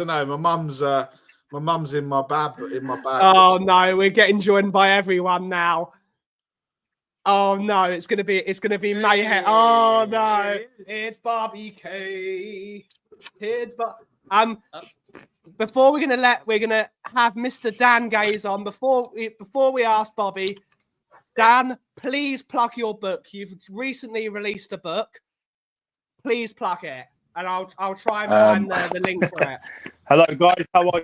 know. My mum's in my bag. Oh no, we're getting joined by everyone now. Oh no, it's gonna be mayhem. Oh no, it's Barbie K. Before we're gonna have Mr. Dan Gaze on. Before we ask Bobby, Dan, please plug your book. You've recently released a book. Please plug it, and I'll try and find the link for it. Hello, guys. How are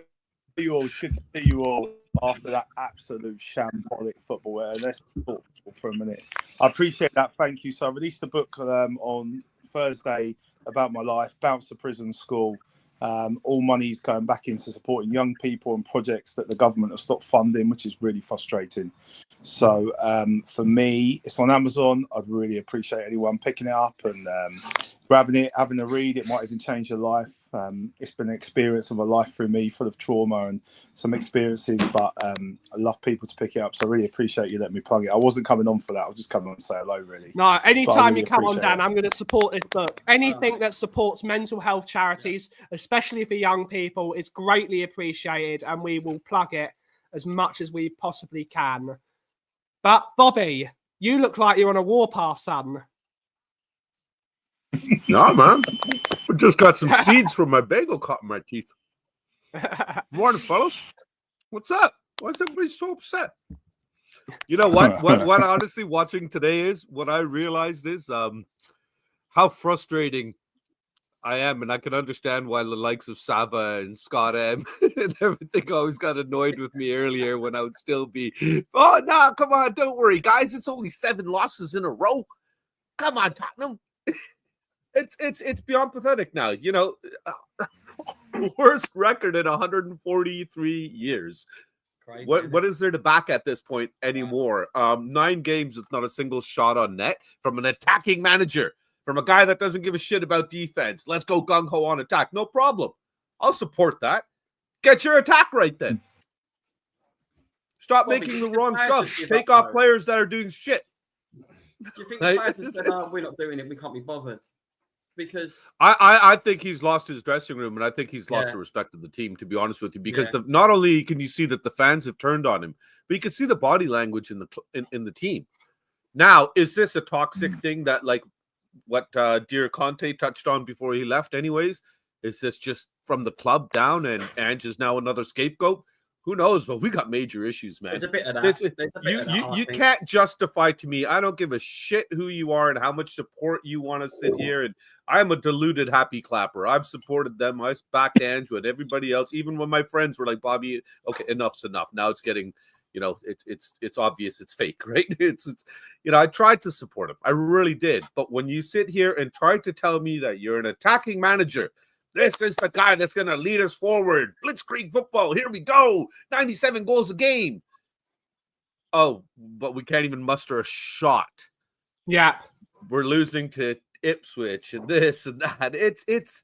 you all? Good to see you all after that absolute shambolic football. Let's talk for a minute. I appreciate that. Thank you. So I released the book on Thursday about my life, Bounce to Prison School. All money's going back into supporting young people and projects that the government have stopped funding, which is really frustrating. So for me, it's on Amazon. I'd really appreciate anyone picking it up and grabbing it, having a read. It might even change your life. It's been an experience of a life for me, full of trauma and some experiences, but I love people to pick it up. So I really appreciate you letting me plug it. I wasn't coming on for that. I was just coming on to say hello, really. No, anytime really you come on, Dan, I'm going to support this book. Anything that supports mental health charities, especially for young people, is greatly appreciated, and we will plug it as much as we possibly can. But Bobby, you look like you're on a warpath, son. No, man. I just got some seeds from my bagel caught in my teeth. Morning, fellas. What's up? Why is everybody so upset? You know what? What honestly watching today is, what I realized is how frustrating I am, and I can understand why the likes of Sava and Scott M and everything always got annoyed with me earlier when I would still be, oh, no, come on, don't worry, guys. It's only 7 losses in a row. Come on, Tottenham. It's beyond pathetic now. You know, worst record in 143 years. Crazy, What is there to back at this point anymore? 9 games with not a single shot on net from an attacking manager, from a guy that doesn't give a shit about defense. Let's go gung-ho on attack. No problem. I'll support that. Get your attack right then. Stop making the wrong subs. Take off players that are doing shit. Do you think the fans have said, we're not doing it, we can't be bothered? Because I think he's lost his dressing room, and I think he's lost the respect of the team, to be honest with you, because not only can you see that the fans have turned on him, but you can see the body language in the team. Now, is this a toxic thing that, like what dear Conte touched on before he left anyways? Is this just from the club down and Ange is now another scapegoat? Who knows? But we got major issues, man. There's a bit of that. You can't justify to me. I don't give a shit who you are and how much support you want to sit here. And I'm a deluded happy clapper. I've supported them. I backed Ange with everybody else, even when my friends were like, Bobby, okay, enough's enough. Now it's getting, you know, it's obvious it's fake, right? It's you know, I tried to support him. I really did. But when you sit here and try to tell me that you're an attacking manager, this is the guy that's going to lead us forward. Blitzkrieg football. Here we go. 97 goals a game. Oh, but we can't even muster a shot. Yeah. We're losing to Ipswich and this and that. It's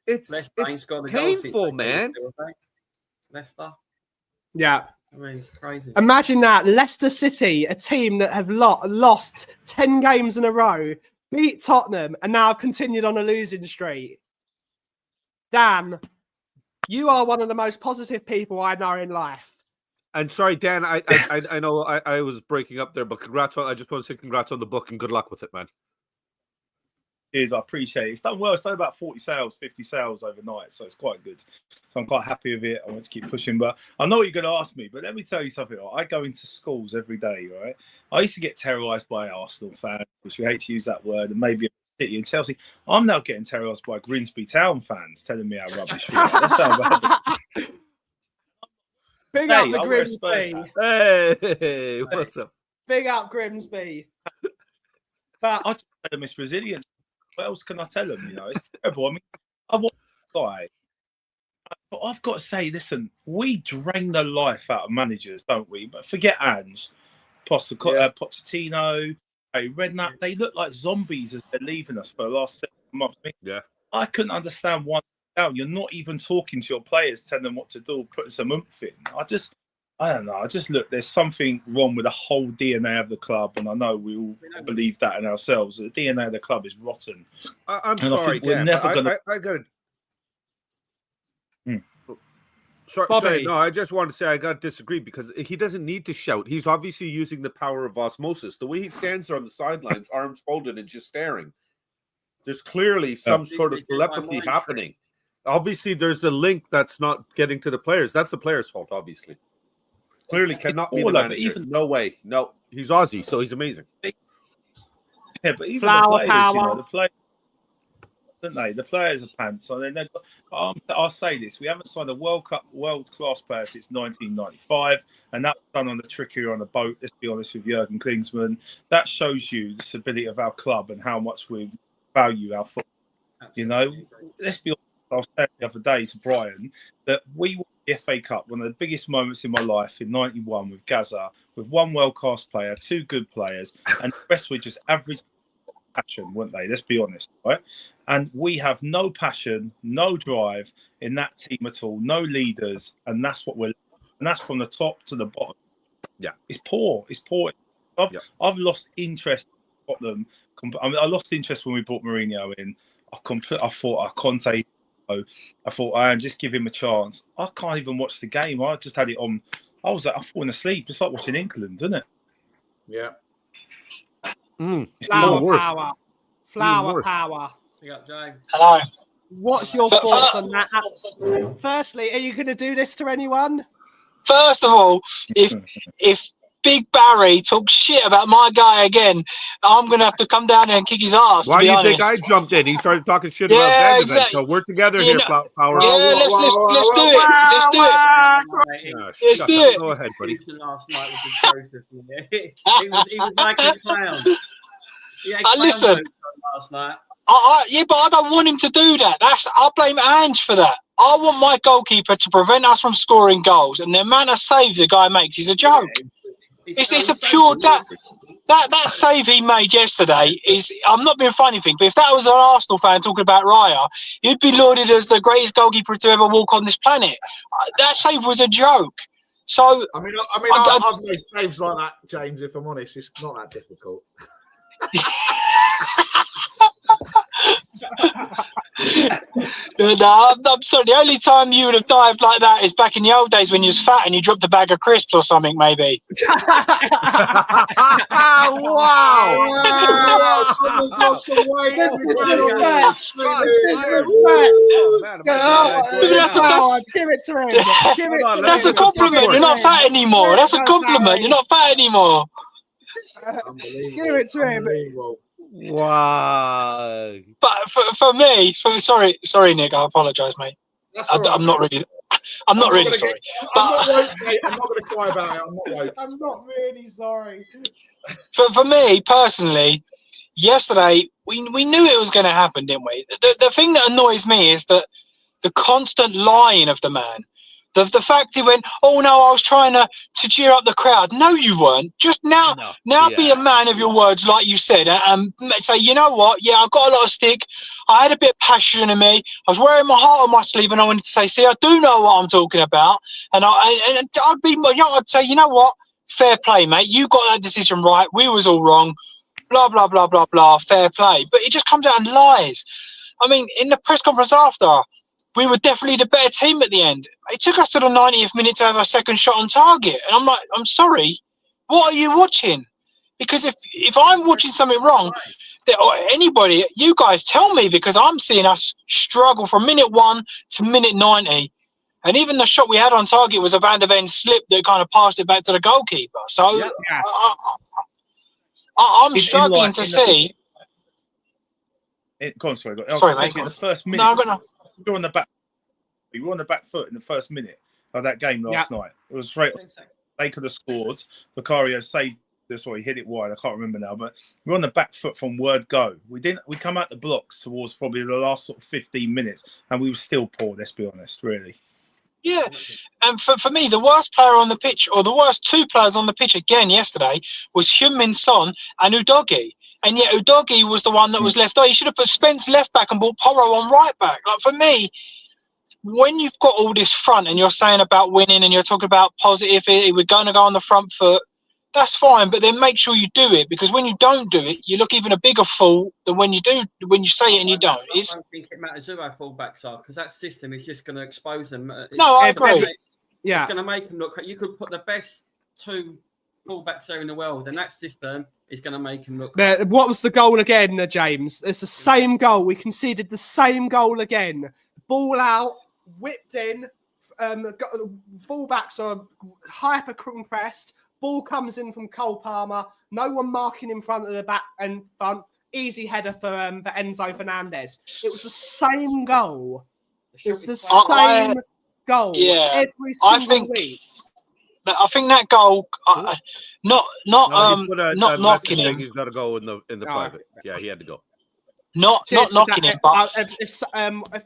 painful, man. Leicester. Yeah. I mean, it's crazy. Imagine that. Leicester City, a team that have lost 10 games in a row, beat Tottenham, and now have continued on a losing streak. Dan, you are one of the most positive people I know in life. And sorry, Dan, I know I was breaking up there, but I just want to say congrats on the book and good luck with it, man. I appreciate it. It's done well. It's done about 40 sales, 50 sales overnight, so it's quite good. So I'm quite happy with it. I want to keep pushing, but I know what you're going to ask me, but let me tell you something. I go into schools every day, right? I used to get terrorised by Arsenal fans, which we hate to use that word, and maybe City and Chelsea. I'm now getting terrorised by Grimsby Town fans telling me how rubbish we are. That's how bad. Big up the Grimsby. Hey, what's up? Big up Grimsby. But I just tell them it's resilient. What else can I tell them? You know, it's terrible. I mean, I want this guy. But I've got to say, listen, we drain the life out of managers, don't we? But forget Ange, Pochettino, Redknapp. They look like zombies as they're leaving us for the last 7 months. I mean, I couldn't understand why down. You're not even talking to your players, telling them what to do, putting some oomph in. I don't know. I just look, there's something wrong with the whole DNA of the club. And I know we all believe that in ourselves. The DNA of the club is rotten. I'm sorry, Dan, I got to... Sorry, no, I just want to say I got to disagree because he doesn't need to shout. He's obviously using the power of osmosis. The way he stands there on the sidelines, arms folded and just staring. There's clearly some sort of telepathy happening. Obviously, there's a link that's not getting to the players. That's the players' fault, obviously. Clearly cannot be the manager. No way. No, he's Aussie, so he's amazing. Yeah, but even Flower the players, power. you know, the players, don't they? The players are pants. So I'll say this: we haven't signed a world-class player since 1995, and that was done on the trickery on a boat. Let's be honest with Jurgen Klinsmann. That shows you the stability of our club and how much we value our football. You know, let's be honest. I was saying the other day to Brian that we won the FA Cup, one of the biggest moments in my life in '91 with Gaza, with one world-class player, 2 good players, and the rest were just average passion, weren't they? Let's be honest, right? And we have no passion, no drive in that team at all, no leaders, and that's what and that's from the top to the bottom. Yeah, it's poor. It's poor. I've lost interest in Tottenham. I mean, I lost interest when we brought Mourinho in. I thought Conte. I thought, just give him a chance. I can't even watch the game. I just had it on. I falling asleep. It's like watching England, isn't it? Yeah. Flower power. Flower power. Hello. What's your thoughts on that? Firstly, are you going to do this to anyone? First of all, if Big Barry talks shit about my guy again, I'm going to have to come down there and kick his ass. Why do you think I jumped in? He started talking shit about Ben. Exactly. So we're together here, Flower. Yeah, let's do it. Let's do it. Let's do it. Go ahead, buddy. Last night was atrocious. He was like a clown. Listen, last night. but I don't want him to do that. I blame Ange for that. I want my goalkeeper to prevent us from scoring goals, and the amount of saves the guy makes is a joke. It's a pure that save he made yesterday is. I'm not being funny thing, but if that was an Arsenal fan talking about Raya, he'd be lauded as the greatest goalkeeper to ever walk on this planet. That save was a joke. So I've made saves like that, James. If I'm honest, it's not that difficult. No, I'm sorry. The only time you would have dived like that is back in the old days when you was fat and you dropped a bag of crisps or something, maybe. Wow! Someone's lost some weight. Give it to him. That's a compliment. You're not fat anymore. That's a compliment. You're not fat anymore. Give it to him. Wow. But for me, sorry, Nick. I apologise, mate. I'm not really sorry. I'm not going to cry about it. I'm not woke. I'm not really sorry. For me personally, yesterday we knew it was going to happen, didn't we? The thing that annoys me is that the constant lying of the man. The fact he went, oh no, I was trying to cheer up the crowd. No, you weren't. Just now be a man of your words, like you said, and say, you know what? Yeah, I got a lot of stick. I had a bit of passion in me. I was wearing my heart on my sleeve, and I wanted to say, see, I do know what I'm talking about. And I'd say, you know what? Fair play, mate. You got that decision right. We was all wrong. Blah blah blah blah blah. Fair play. But he just comes out and lies. I mean, in the press conference after, we were definitely the better team at the end. It took us to the 90th minute to have a second shot on target. And I'm like, I'm sorry, what are you watching? Because if I'm watching something wrong, or anybody, you guys tell me, because I'm seeing us struggle from minute 1 to minute 90. And even the shot we had on target was a Van der Ven slip that kind of passed it back to the goalkeeper. So I'm struggling to see. Go on, sorry. Sorry, mate. In the first minute. No, I'm gonna. We were on the back foot in the first minute of that game last night. It was straight. They could have scored. Vicario saved this, or he hit it wide. I can't remember now, but we're on the back foot from word go. We come out the blocks towards probably the last sort of 15 minutes, and we were still poor. Let's be honest, really. Yeah, and for me, the worst player on the pitch, or the worst two players on the pitch again yesterday, was Heung-min Son and Udogie. And yet Udogie was the one that was left. Oh, you should have put Spence left back and brought Porro on right back. Like, for me, when you've got all this front and you're saying about winning and you're talking about positive, we're going to go on the front foot, that's fine. But then make sure you do it, because when you don't do it, you look even a bigger fool than when you do, when you say it and you don't. I don't think it matters who our fullbacks are, because that system is just going to expose them. No, I agree. It's going to make them look. You could put the best two fullbacks there in the world, and that system is going to make him look. What was the goal again, James? It's the same goal. We conceded the same goal again. Ball out, whipped in. Fullbacks are hyper compressed. Ball comes in from Cole Palmer. No one marking in front of the back and front. Easy header for Enzo Fernandez. It was the same goal. It's the same goal every single week. I think that goal, not knocking him. He's got to go in the private. Yeah, he had to go. Not knocking him, but if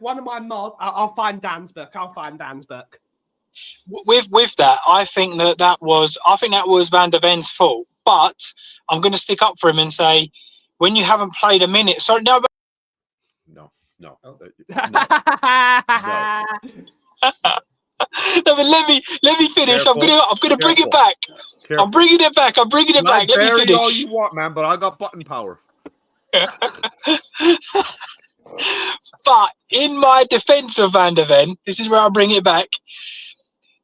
one of my mods, I'll find Dan's book. With that, I think that was Van der Ven's fault. But I'm going to stick up for him and say, when you haven't played a minute, sorry, no. No. No, but let me finish. Careful. I'm gonna bring it back. Careful. I'm bringing it back. Let me finish. All you want, man, but I got button power. But in my defense of Van der Ven, this is where I bring it back.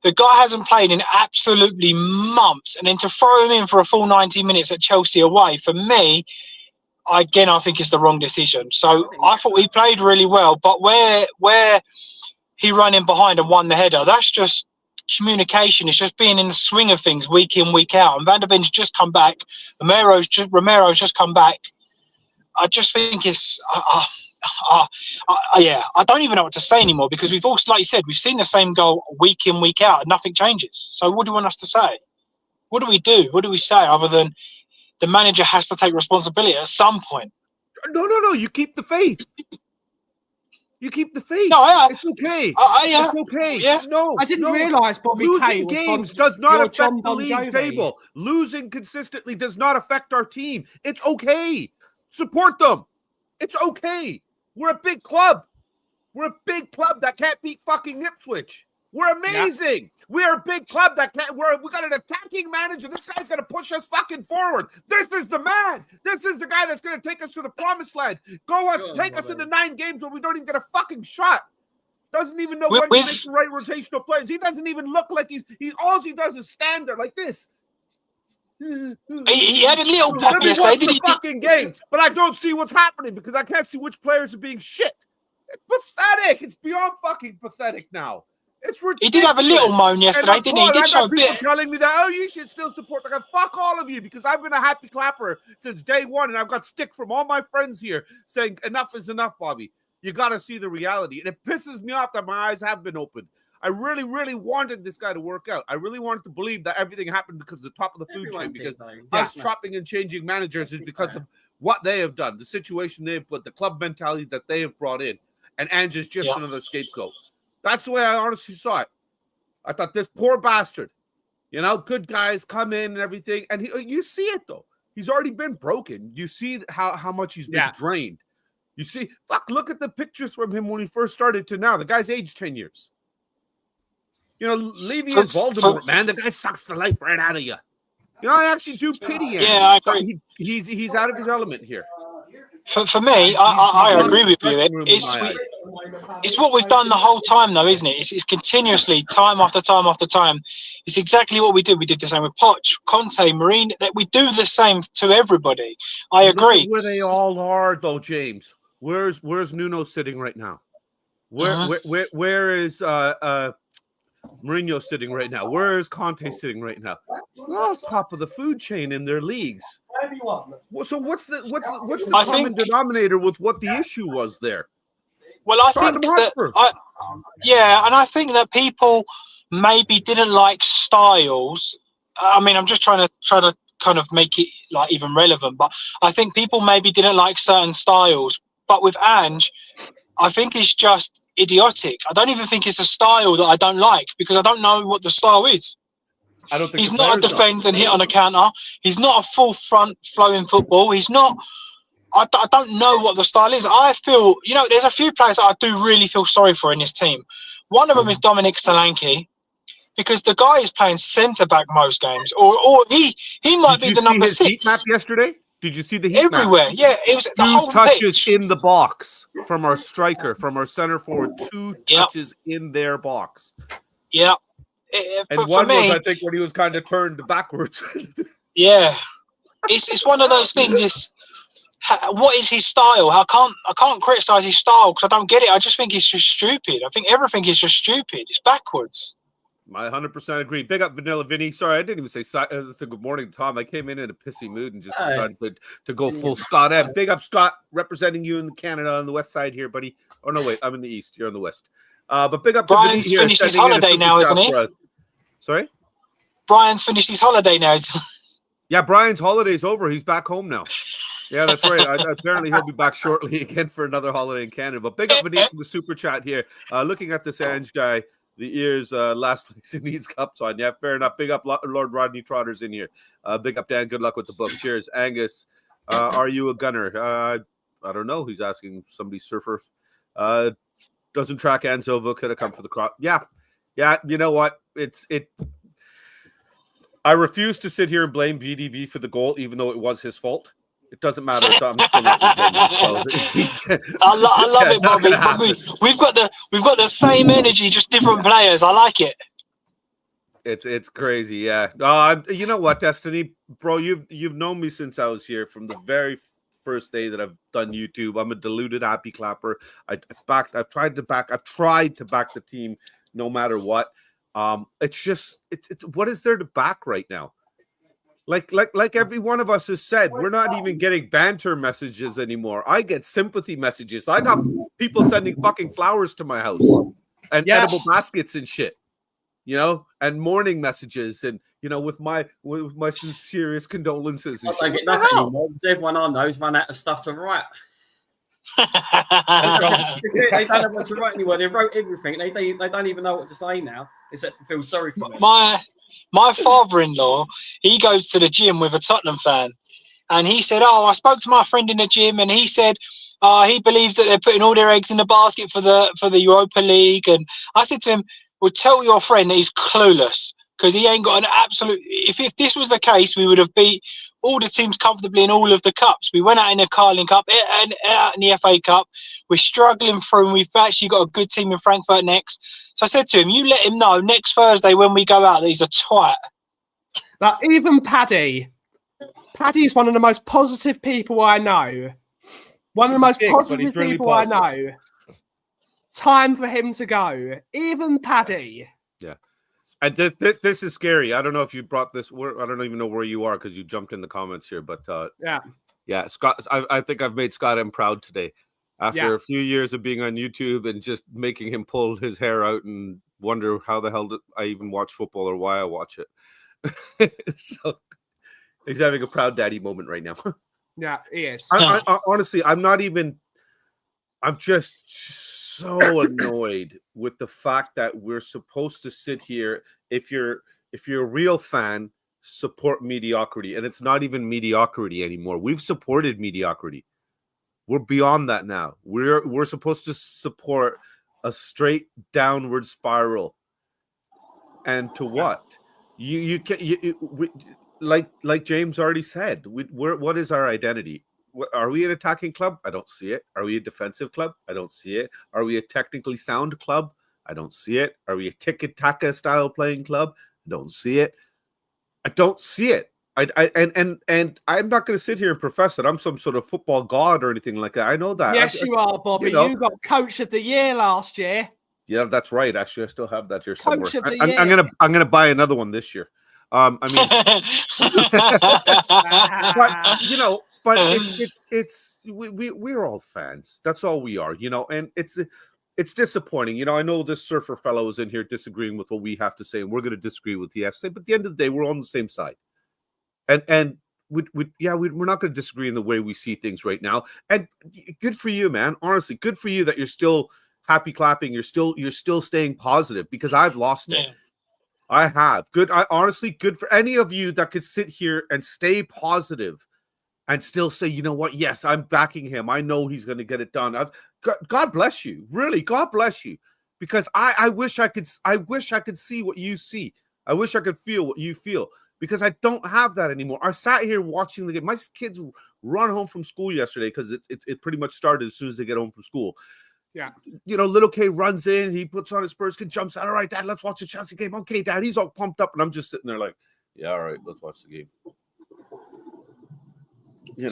The guy hasn't played in absolutely months, and then to throw him in for a full 90 minutes at Chelsea away, for me, I think it's the wrong decision. So I thought he played really well, but where he ran in behind and won the header, that's just communication. It's just being in the swing of things week in, week out. And Van der Ven's just come back. Romero's just come back. I just think it's I don't even know what to say anymore, because we've also, like you said, we've seen the same goal week in, week out, and nothing changes. So what do you want us to say? What do we do? What do we say other than the manager has to take responsibility at some point? No. You keep the faith. You keep the faith. No, it's okay. yeah. It's okay. Yeah. No, I didn't realise Bobby losing Kay was games does not your affect John the Bon league Jovi. table. Losing consistently does not affect our team. It's okay. Support them. It's okay. We're a big club. We're a big club that can't beat fucking Ipswich. We're amazing. Yeah. We're a big club that can't. We got an attacking manager. This guy's gonna push us fucking forward. This is the man. This is the guy that's gonna take us to the promised land. Take us into 9 games where we don't even get a fucking shot. Doesn't even know when to make the right rotational plays. He doesn't even look like he all he does is stand there like this. He had a little pop yesterday. Fucking games, but I don't see what's happening because I can't see which players are being shit. It's pathetic. It's beyond fucking pathetic now. It's ridiculous. He did have a little moan yesterday, didn't he? He did show a bit. Telling me that, you should still support. Like, fuck all of you because I've been a happy clapper since day one, and I've got stick from all my friends here saying enough is enough, Bobby. You got to see the reality, and it pisses me off that my eyes have been opened. I really, really wanted this guy to work out. I really wanted to believe that everything happened because of the top of the food chain, because us chopping and changing managers is because of what they have done, the situation they've put, the club mentality that they have brought in, and Ange is just another scapegoat. That's the way I honestly saw it. I thought this poor bastard, good guys come in and everything. And you see it, though. He's already been broken. You see how much he's been drained. You see, look at the pictures from him when he first started to now. The guy's aged 10 years. Levy is Voldemort, man. The guy sucks the life right out of you. I actually do pity him. Yeah, I agree. He's out of his element here. For me, I agree with you. It's what we've done the whole time, though, isn't it? It's continuously, time after time after time. It's exactly what we did. We did the same with Poch, Conte, Marine. That we do the same to everybody. I agree. Look at where they all are, though, James. Where's Nuno sitting right now? Where is Mourinho sitting right now? Where is Conte sitting right now? They're all top of the food chain in their leagues. So what's the common denominator with what the issue was there? Well, I think that and I think that people maybe didn't like styles. I mean, I'm just trying to kind of make it like even relevant, but I think people maybe didn't like certain styles. But with Ange, I think it's just idiotic. I don't even think it's a style that I don't like because I don't know what the style is. I don't think he's not a defend and hit on a counter. He's not a full front flowing football. He's not. I don't know what the style is. I feel, there's a few players that I do really feel sorry for in this team. One of them is Dominic Solanke, because the guy is playing centre back most games, or he might be the number 6. Heat map yesterday? Did you see the heat everywhere? map? Yeah, it was the whole touches pitch. In the box from our striker, from our center forward. 2 touches in their box. Yeah. And one was, I think, when he was kind of turned backwards. Yeah, it's one of those things. What is his style? I can't criticize his style because I don't get it. I just think it's just stupid. I think everything is just stupid. It's backwards. I 100% agree. Big up Vanilla Vinny. Sorry, I didn't even say good morning, Tom. I came in a pissy mood and just decided to go full Scott M. Big up, Scott, representing you in Canada on the west side here, buddy. Oh, no, wait. I'm in the east. You're on the west. But big up to Brian's Vinny finished his holiday now, isn't he? Sorry? Brian's finished his holiday now. Yeah, Brian's holiday's over. He's back home now. Yeah, that's right. Apparently, he'll be back shortly again for another holiday in Canada. But big up Vinny from the super chat here. Looking at this Ange guy, the ears last place it needs cups on. Yeah, fair enough. Big up Lord Rodney Trotter's in here. Big up Dan. Good luck with the book. Cheers. Angus, are you a gunner? I don't know. He's asking somebody surfer. Doesn't track Anzova. Could have come for the crop. Yeah. You know what? I refuse to sit here and blame BDB for the goal, even though it was his fault. It doesn't matter. I love it, Bobby. We've got the same energy, just different players. I like it. It's crazy, yeah. You know what, Destiny, bro? You've known me since I was here from the very first day that I've done YouTube. I'm a deluded happy clapper. I've tried to back the team no matter what. It's what is there to back right now? Like every one of us has said, we're not even getting banter messages anymore. I get sympathy messages. I got people sending fucking flowers to my house and edible baskets and shit, and mourning messages and with my sincerest condolences. And I don't get nothing anymore because everyone I know's run out of stuff to write. They don't know what to write anymore. They wrote everything. They don't even know what to say now, except for feel sorry for me. My father-in-law, he goes to the gym with a Tottenham fan, and he said, "Oh, I spoke to my friend in the gym, and he said he believes that they're putting all their eggs in the basket for the Europa League." And I said to him, "Well, tell your friend that he's clueless, because he ain't got an absolute. If this was the case, we would have beat all the teams comfortably in all of the cups. We went out in the Carling Cup and out in the FA Cup. We're struggling through, and we've actually got a good team in Frankfurt next." So I said to him, "You let him know next Thursday when we go out that he's a twat." Like, even Paddy's one of the most positive people I know. One of the most positive people I know. Time for him to go. Even Paddy. Yeah. And this is scary. I don't know if you brought this. I don't even know where you are because you jumped in the comments here. But yeah, Scott. I think I've made Scott M proud today. After a few years of being on YouTube and just making him pull his hair out and wonder how the hell did I even watch football or why I watch it. So he's having a proud daddy moment right now. Yeah, he is. I honestly, I'm just so annoyed with the fact that we're supposed to sit here. If you're a real fan, support mediocrity, and it's not even mediocrity anymore. We've supported mediocrity. We're beyond that now. We're supposed to support a straight downward spiral. And to what? Like James already said, what is our identity? Are we an attacking club? I don't see it. Are we a defensive club? I don't see it. Are we a technically sound club? I don't see it. Are we a tiki-taka style playing club? I don't see it. I don't see it. And I'm not going to sit here and profess that I'm some sort of football god or anything like that. I know that. Yes, you are, Bobby. You got Coach of the Year last year. Yeah, that's right. Actually, I still have that here somewhere. Coach of the Year. I'm gonna buy another one this year. I mean, but we're all fans. That's all we are, and it's disappointing. I know this surfer fellow is in here disagreeing with what we have to say, and we're going to disagree with the FC. But at the end of the day, we're on the same side, and we're not going to disagree in the way we see things right now. And good for you, man. Honestly, good for you that you're still happy clapping. You're still staying positive, because I've lost it. I have. Honestly, good for any of you that could sit here and stay positive and still say, you know what? Yes, I'm backing him. I know he's going to get it done. God bless you. Really, God bless you. Because I wish I could see what you see. I wish I could feel what you feel, because I don't have that anymore. I sat here watching the game. My kids run home from school yesterday because it pretty much started as soon as they get home from school. Yeah. Little K runs in, he puts on his Spurs kid, jumps out. All right, Dad, let's watch the Chelsea game. Okay, Dad, he's all pumped up. And I'm just sitting there like, yeah, all right, let's watch the game. My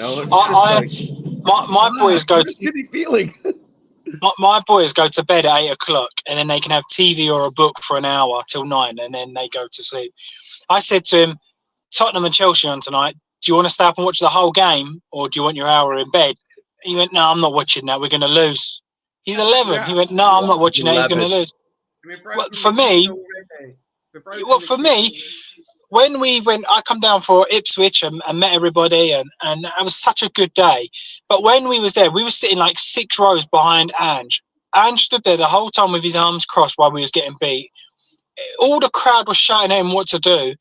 boys go to shitty feeling. My boys go to bed at 8:00, and then they can have TV or a book for an hour till 9, and then they go to sleep. I said to him, Tottenham and Chelsea on tonight. Do you want to stay up and watch the whole game, or do you want your hour in bed? He went, no, I'm not watching that. We're going to lose. He's 11. Yeah. He went, no, I'm not watching that. He's going to lose. For me, when I come down for Ipswich and met everybody, and it was such a good day. But when we was there, we were sitting like 6 rows behind Ange. Ange stood there the whole time with his arms crossed while we was getting beat. All the crowd was shouting at him what to do.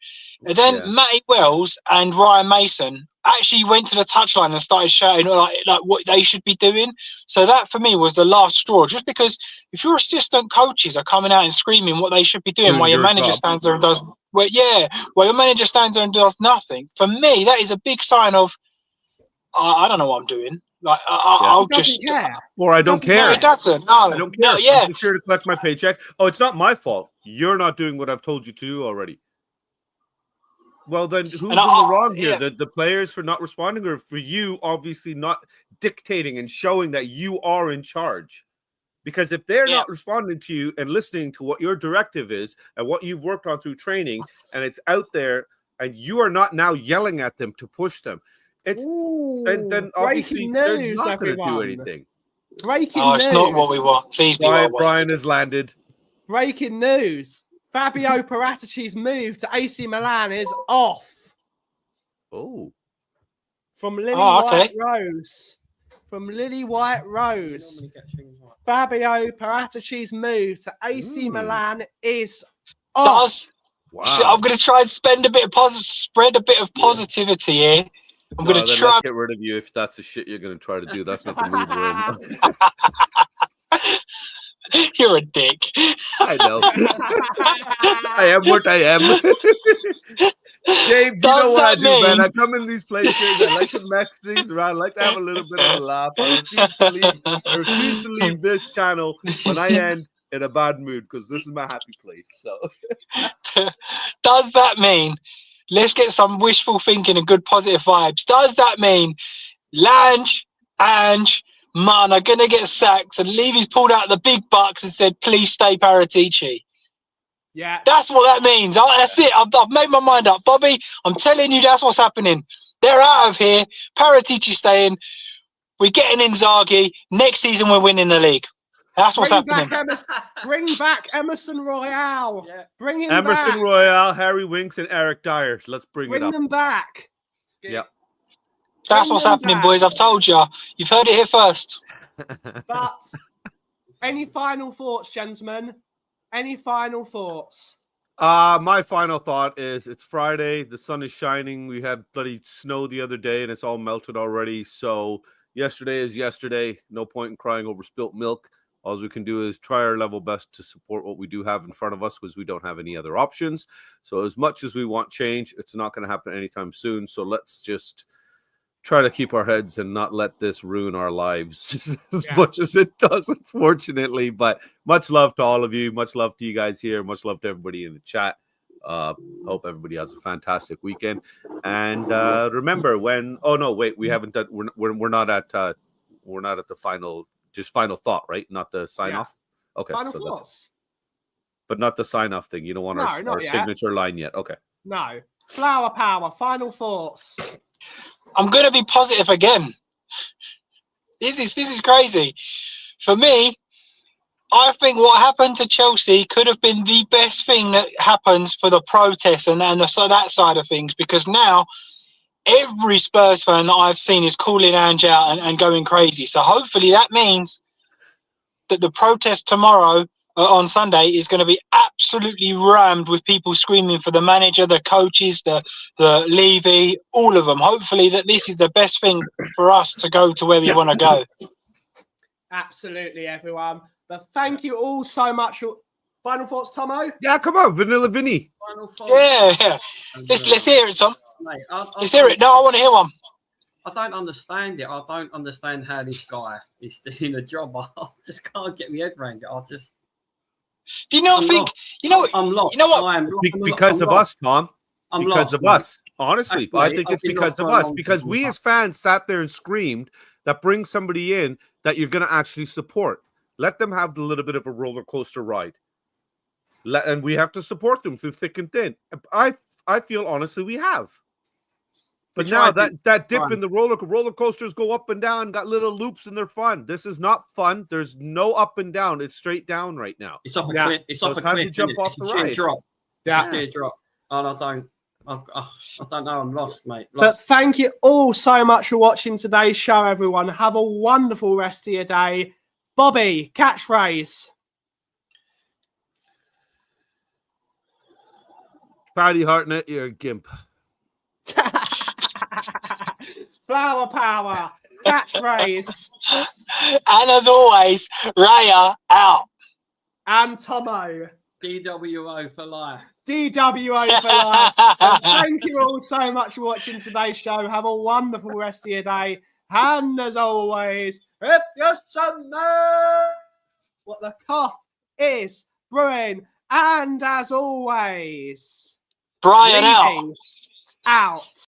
And then Matty Wells and Ryan Mason actually went to the touchline and started shouting like what they should be doing. So that for me was the last straw. Just because if your assistant coaches are coming out and screaming what they should be doing, while your manager stands there and does while your manager stands there and does nothing, for me that is a big sign of I don't know what I'm doing. Like I'll just care. Or I don't care. No, it doesn't. No, I don't care. No, yeah. I'm just here to collect my paycheck. Oh, it's not my fault. You're not doing what I've told you to do already. Well, then who's in the wrong here? Yeah. The players for not responding, or for you obviously not dictating and showing that you are in charge? Because if they're not responding to you and listening to what your directive is and what you've worked on through training, and it's out there, and you are not now yelling at them to push them, it's then obviously they're not going to do anything. Breaking news. It's not what we want. Please, Brian has landed. Breaking news. Fabio Paratici's move to AC Milan is off. Oh. From Lily White Rose. from Lily White Rose. Normally get things right. Fabio Paratici's move to AC Milan is Does Wow. I'm going to try and spread a bit of positivity here. I'm going to then try. let's get rid of you if that's the shit you're going to try to do. That's not the move we're in. You're a dick. I know. I am what I am. James, you know what I do, man. I come in these places. I like to mix things around. I like to have a little bit of a laugh. I refuse to leave this channel when I end in a bad mood because this is my happy place. So, does that mean? Let's get some wishful thinking and good positive vibes. Does that mean Ange, man, are going to get sacked and Levy's pulled out the big bucks and said, please stay Paratici? Yeah. That's what that means. That's it. I've made my mind up. Bobby, I'm telling you, that's what's happening. They're out of here. Paratici staying. We're getting Inzaghi. Next season, we're winning the league. That's what's happening. Bring back Emerson Royale. Yeah. Bring him Emerson back. Royale, Harry Winks, and Eric Dyer. Let's bring it up. Them back. Yep. That's what's happening, boys. I've told you. You've heard it here first. But any final thoughts, gentlemen? Any final thoughts? My final thought is it's Friday. The sun is shining. We had bloody snow the other day, and it's all melted already. So yesterday is yesterday. No point in crying over spilt milk. All we can do is try our level best to support what we do have in front of us because we don't have any other options. So as much as we want change, it's not going to happen anytime soon. So let's just try to keep our heads and not let this ruin our lives as much as it does, unfortunately. But much love to all of you. Much love to you guys here. Much love to everybody in the chat. Hope everybody has a fantastic weekend. And remember when? Oh no, wait, we haven't done. We're not at the final. Just final thought, right? Not the sign off. Okay, final so thoughts. But not the sign off thing. You don't want our signature line yet. Okay. No. Flower power. Final thoughts. I'm going to be positive again. This is crazy. For me, I think what happened to Chelsea could have been the best thing that happens for the protests and so that side of things, because now every Spurs fan that I've seen is calling Ange out and going crazy. So hopefully that means that the protest tomorrow on Sunday is going to be absolutely rammed with people screaming for the manager, the coaches, the Levy, all of them. Hopefully that this is the best thing for us to go to where we want to go. Absolutely, everyone. But thank you all so much. Final thoughts, Tomo? Yeah, come on, Vanilla Vinny. Final thoughts. Yeah. Let's hear it, Tom. Mate, Let's hear it. No, I want to hear one. I don't understand it. I don't understand how this guy is doing a job. I just can't get my head around it. Do you not think? You know, I'm lost. You know what? Because of us, Tom. Because of us. Honestly, Actually, I think it's because of us. Because we as fans sat there and screamed that bring somebody in that you're going to actually support. Let them have the little bit of a roller coaster ride. And we have to support them through thick and thin. I feel honestly we have. But now that dip in the roller coasters go up and down, got little loops and they're fun. This is not fun. There's no up and down. It's straight down right now. It's off a cliff. It's off a cliff. Jump off the ride. Drop. Yeah. It's a sheer drop. And I don't know. I'm lost, mate. But thank you all so much for watching today's show, everyone. Have a wonderful rest of your day. Bobby, catchphrase. Paddy Hartnett, you're a gimp. Flower power, catchphrase. And as always, Raya out. And Tomo. DWO for life. DWO for life. And thank you all so much for watching today's show. Have a wonderful rest of your day. And as always, if you're somewhere, what the cough is brewing. And as always, Brian out. out.